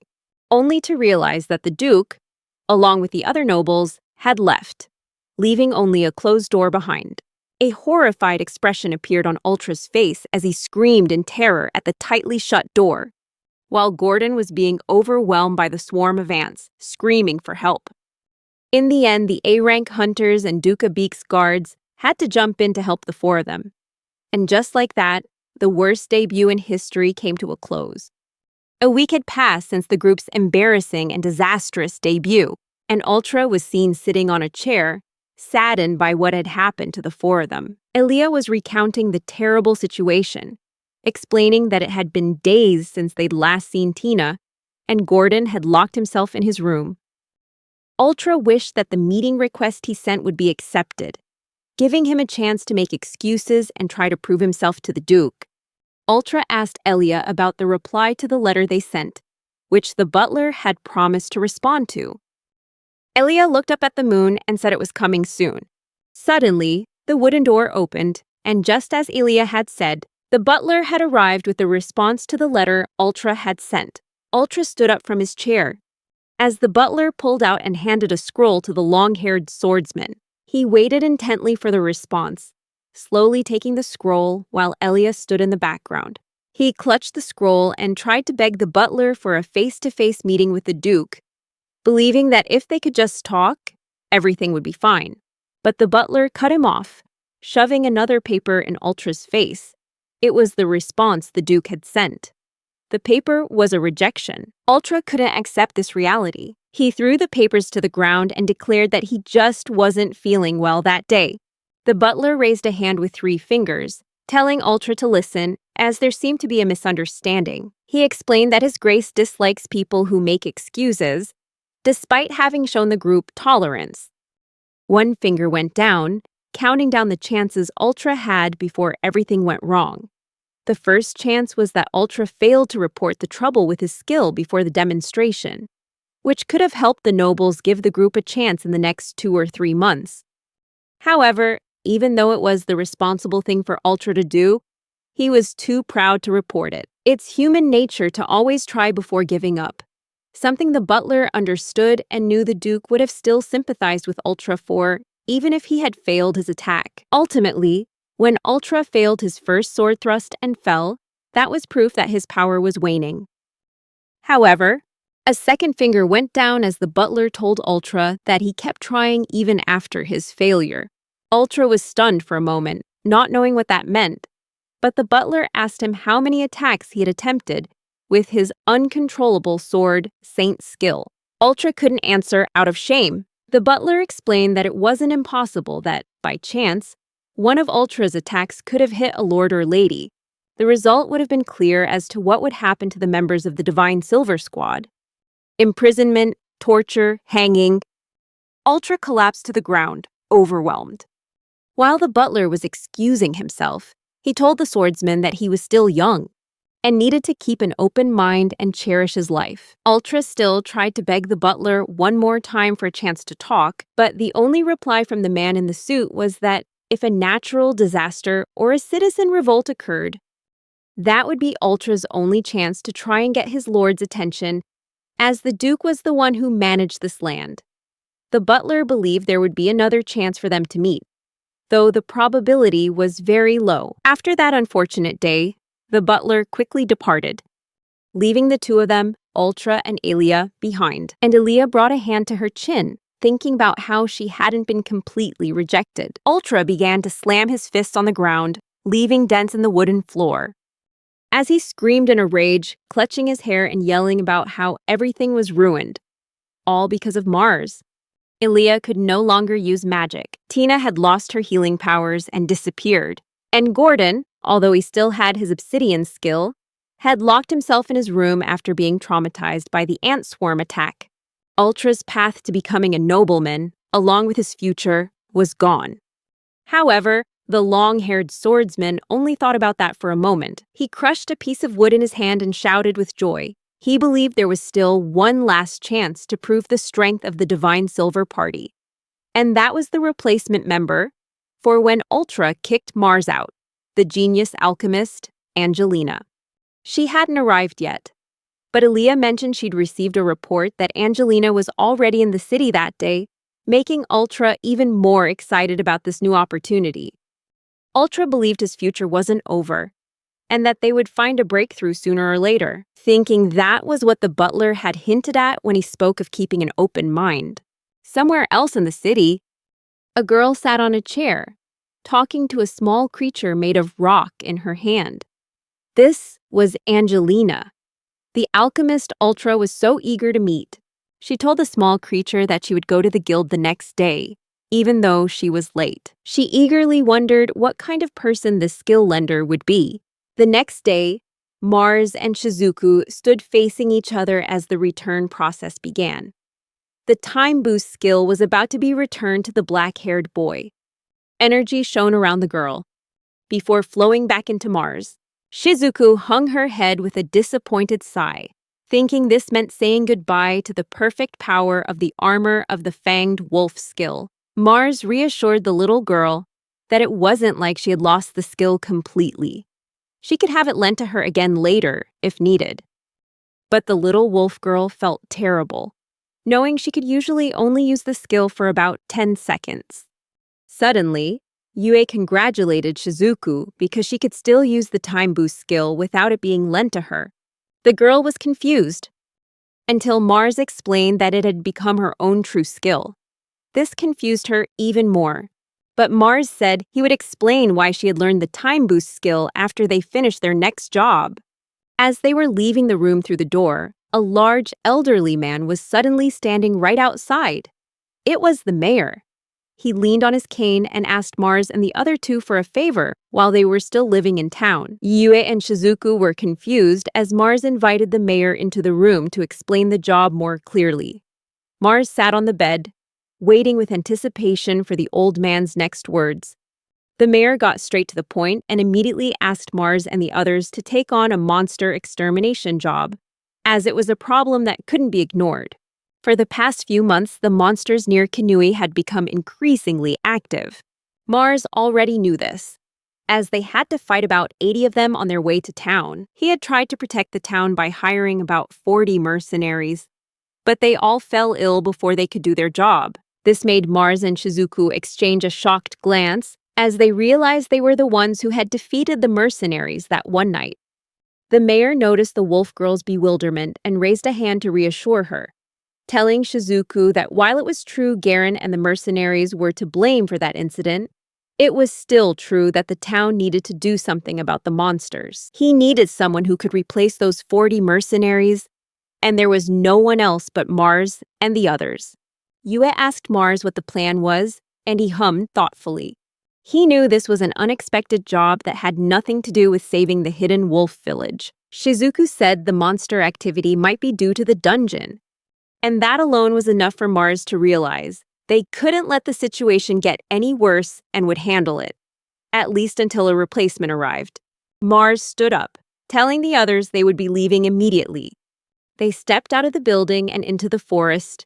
only to realize that the Duke, along with the other nobles, had left, leaving only a closed door behind. A horrified expression appeared on Ultra's face as he screamed in terror at the tightly shut door, while Gordon was being overwhelmed by the swarm of ants, screaming for help. In the end, the A-rank hunters and Duke Abik's guards had to jump in to help the four of them. And just like that, the worst debut in history came to a close. A week had passed since the group's embarrassing and disastrous debut, and Ultra was seen sitting on a chair, saddened by what had happened to the four of them. Elia was recounting the terrible situation, explaining that it had been days since they'd last seen Tina, and Gordon had locked himself in his room. Ultra wished that the meeting request he sent would be accepted, giving him a chance to make excuses and try to prove himself to the Duke. Ultra asked Elia about the reply to the letter they sent, which the butler had promised to respond to. Elia looked up at the moon and said it was coming soon. Suddenly, the wooden door opened, and just as Elia had said, the butler had arrived with the response to the letter Ultra had sent. Ultra stood up from his chair. As the butler pulled out and handed a scroll to the long-haired swordsman, he waited intently for the response, slowly taking the scroll while Elia stood in the background. He clutched the scroll and tried to beg the butler for a face-to-face meeting with the Duke, believing that if they could just talk, everything would be fine. But the butler cut him off, shoving another paper in Ultra's face. It was the response the Duke had sent. The paper was a rejection. Ultra couldn't accept this reality. He threw the papers to the ground and declared that he just wasn't feeling well that day. The butler raised a hand with 3 fingers, telling Ultra to listen, as there seemed to be a misunderstanding. He explained that His Grace dislikes people who make excuses, despite having shown the group tolerance. 1 finger went down, counting down the chances Ultra had before everything went wrong. The first chance was that Ultra failed to report the trouble with his skill before the demonstration, which could have helped the nobles give the group a chance in the next 2 or 3 months. However, even though it was the responsible thing for Ultra to do, he was too proud to report it. It's human nature to always try before giving up, something the butler understood and knew the Duke would have still sympathized with Ultra for, even if he had failed his attack. Ultimately, when Ultra failed his first sword thrust and fell, that was proof that his power was waning. However, a second finger went down as the butler told Ultra that he kept trying even after his failure. Ultra was stunned for a moment, not knowing what that meant, but the butler asked him how many attacks he had attempted with his uncontrollable sword saint skill. Ultra couldn't answer out of shame. The butler explained that it wasn't impossible that, by chance, one of Ultra's attacks could have hit a lord or lady. The result would have been clear as to what would happen to the members of the Divine Silver Squad. Imprisonment, torture, hanging. Ultra collapsed to the ground, overwhelmed. While the butler was excusing himself, he told the swordsman that he was still young and needed to keep an open mind and cherish his life. Ultra still tried to beg the butler one more time for a chance to talk, but the only reply from the man in the suit was that if a natural disaster or a citizen revolt occurred, that would be Ultra's only chance to try and get his lord's attention, as the Duke was the one who managed this land. The butler believed there would be another chance for them to meet, though the probability was very low. After that unfortunate day, the butler quickly departed, leaving the 2 of them, Ultra and Elia, behind. And Elia brought a hand to her chin, thinking about how she hadn't been completely rejected. Ultra began to slam his fists on the ground, leaving dents in the wooden floor. As he screamed in a rage, clutching his hair and yelling about how everything was ruined, all because of Mars. Aaliyah could no longer use magic. Tina had lost her healing powers and disappeared. And Gordon, although he still had his obsidian skill, had locked himself in his room after being traumatized by the ant swarm attack. Ultra's path to becoming a nobleman, along with his future, was gone. However, the long-haired swordsman only thought about that for a moment. He crushed a piece of wood in his hand and shouted with joy. He believed there was still one last chance to prove the strength of the Divine Silver Party. And that was the replacement member for when Ultra kicked Mars out, the genius alchemist, Angelina. She hadn't arrived yet, but Aaliyah mentioned she'd received a report that Angelina was already in the city that day, making Ultra even more excited about this new opportunity. Ultra believed his future wasn't over, and that they would find a breakthrough sooner or later, thinking that was what the butler had hinted at when he spoke of keeping an open mind. Somewhere else in the city, a girl sat on a chair, talking to a small creature made of rock in her hand. This was Angelina, the alchemist Ultra was so eager to meet. She told the small creature that she would go to the guild the next day, even though she was late. She eagerly wondered what kind of person this skill lender would be. The next day, Mars and Shizuku stood facing each other as the return process began. The time boost skill was about to be returned to the black-haired boy. Energy shone around the girl, before flowing back into Mars. Shizuku hung her head with a disappointed sigh, thinking this meant saying goodbye to the perfect power of the armor of the fanged wolf skill. Mars reassured the little girl that it wasn't like she had lost the skill completely. She could have it lent to her again later, if needed. But the little wolf girl felt terrible, knowing she could usually only use the skill for about 10 seconds. Suddenly, Yue congratulated Shizuku because she could still use the time boost skill without it being lent to her. The girl was confused, until Mars explained that it had become her own true skill. This confused her even more. But Mars said he would explain why she had learned the time boost skill after they finished their next job. As they were leaving the room through the door, a large elderly man was suddenly standing right outside. It was the mayor. He leaned on his cane and asked Mars and the other two for a favor while they were still living in town. Yue and Shizuku were confused as Mars invited the mayor into the room to explain the job more clearly. Mars sat on the bed, waiting with anticipation for the old man's next words. The mayor got straight to the point and immediately asked Mars and the others to take on a monster extermination job, as it was a problem that couldn't be ignored. For the past few months, the monsters near Kinui had become increasingly active. Mars already knew this, as they had to fight about 80 of them on their way to town. He had tried to protect the town by hiring about 40 mercenaries, but they all fell ill before they could do their job. This made Mars and Shizuku exchange a shocked glance as they realized they were the ones who had defeated the mercenaries that one night. The mayor noticed the wolf girl's bewilderment and raised a hand to reassure her, telling Shizuku that while it was true Garen and the mercenaries were to blame for that incident, it was still true that the town needed to do something about the monsters. He needed someone who could replace those 40 mercenaries, and there was no one else but Mars and the others. Yue asked Mars what the plan was, and he hummed thoughtfully. He knew this was an unexpected job that had nothing to do with saving the hidden wolf village. Shizuku said the monster activity might be due to the dungeon, and that alone was enough for Mars to realize they couldn't let the situation get any worse and would handle it, at least until a replacement arrived. Mars stood up, telling the others they would be leaving immediately. They stepped out of the building and into the forest,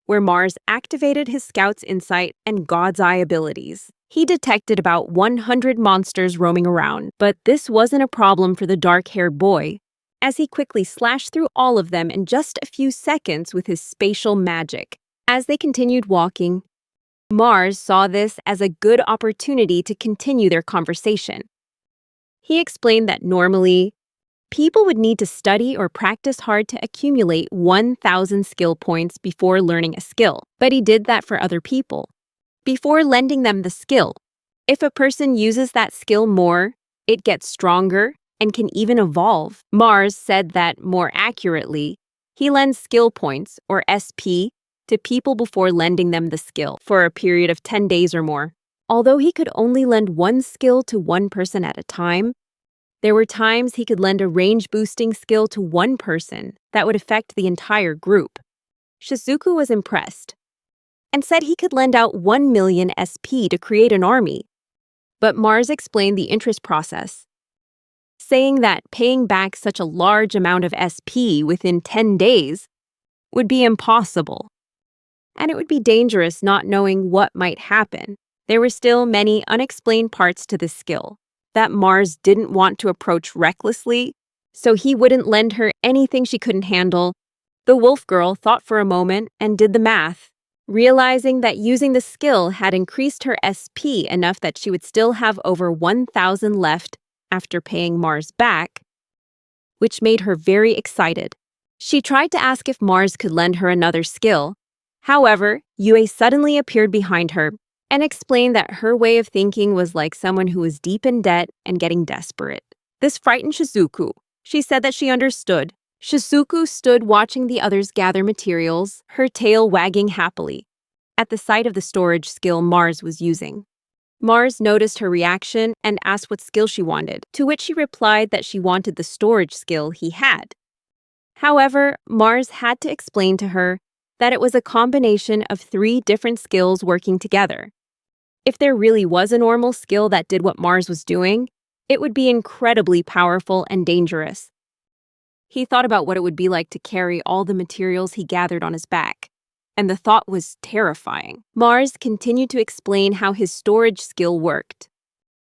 where Mars activated his scout's insight and God's eye abilities. He detected about 100 monsters roaming around, but this wasn't a problem for the dark-haired boy, as he quickly slashed through all of them in just a few seconds with his spatial magic. As they continued walking, Mars saw this as a good opportunity to continue their conversation. He explained that normally, People would need to study or practice hard to accumulate 1,000 skill points before learning a skill, but he did that for other people. Before lending them the skill, if a person uses that skill more, it gets stronger and can even evolve. Mars said that, more accurately, he lends skill points, or SP, to people before lending them the skill for a period of 10 days or more. Although he could only lend one skill to one person at a time, there were times he could lend a range-boosting skill to one person that would affect the entire group. Shizuku was impressed and said he could lend out 1 million SP to create an army. But Mars explained the interest process, saying that paying back such a large amount of SP within 10 days would be impossible, and it would be dangerous not knowing what might happen. There were still many unexplained parts to this skill that Mars didn't want to approach recklessly, so he wouldn't lend her anything she couldn't handle. The wolf girl thought for a moment and did the math, realizing that using the skill had increased her SP enough that she would still have over 1,000 left after paying Mars back, which made her very excited. She tried to ask if Mars could lend her another skill. However, Yue suddenly appeared behind her and explained that her way of thinking was like someone who was deep in debt and getting desperate. This frightened Shizuku. She said that she understood. Shizuku stood watching the others gather materials, her tail wagging happily, at the sight of the storage skill Mars was using. Mars noticed her reaction and asked what skill she wanted, to which she replied that she wanted the storage skill he had. However, Mars had to explain to her that it was a combination of 3 different skills working together. If there really was a normal skill that did what Mars was doing, it would be incredibly powerful and dangerous. He thought about what it would be like to carry all the materials he gathered on his back, and the thought was terrifying. Mars continued to explain how his storage skill worked.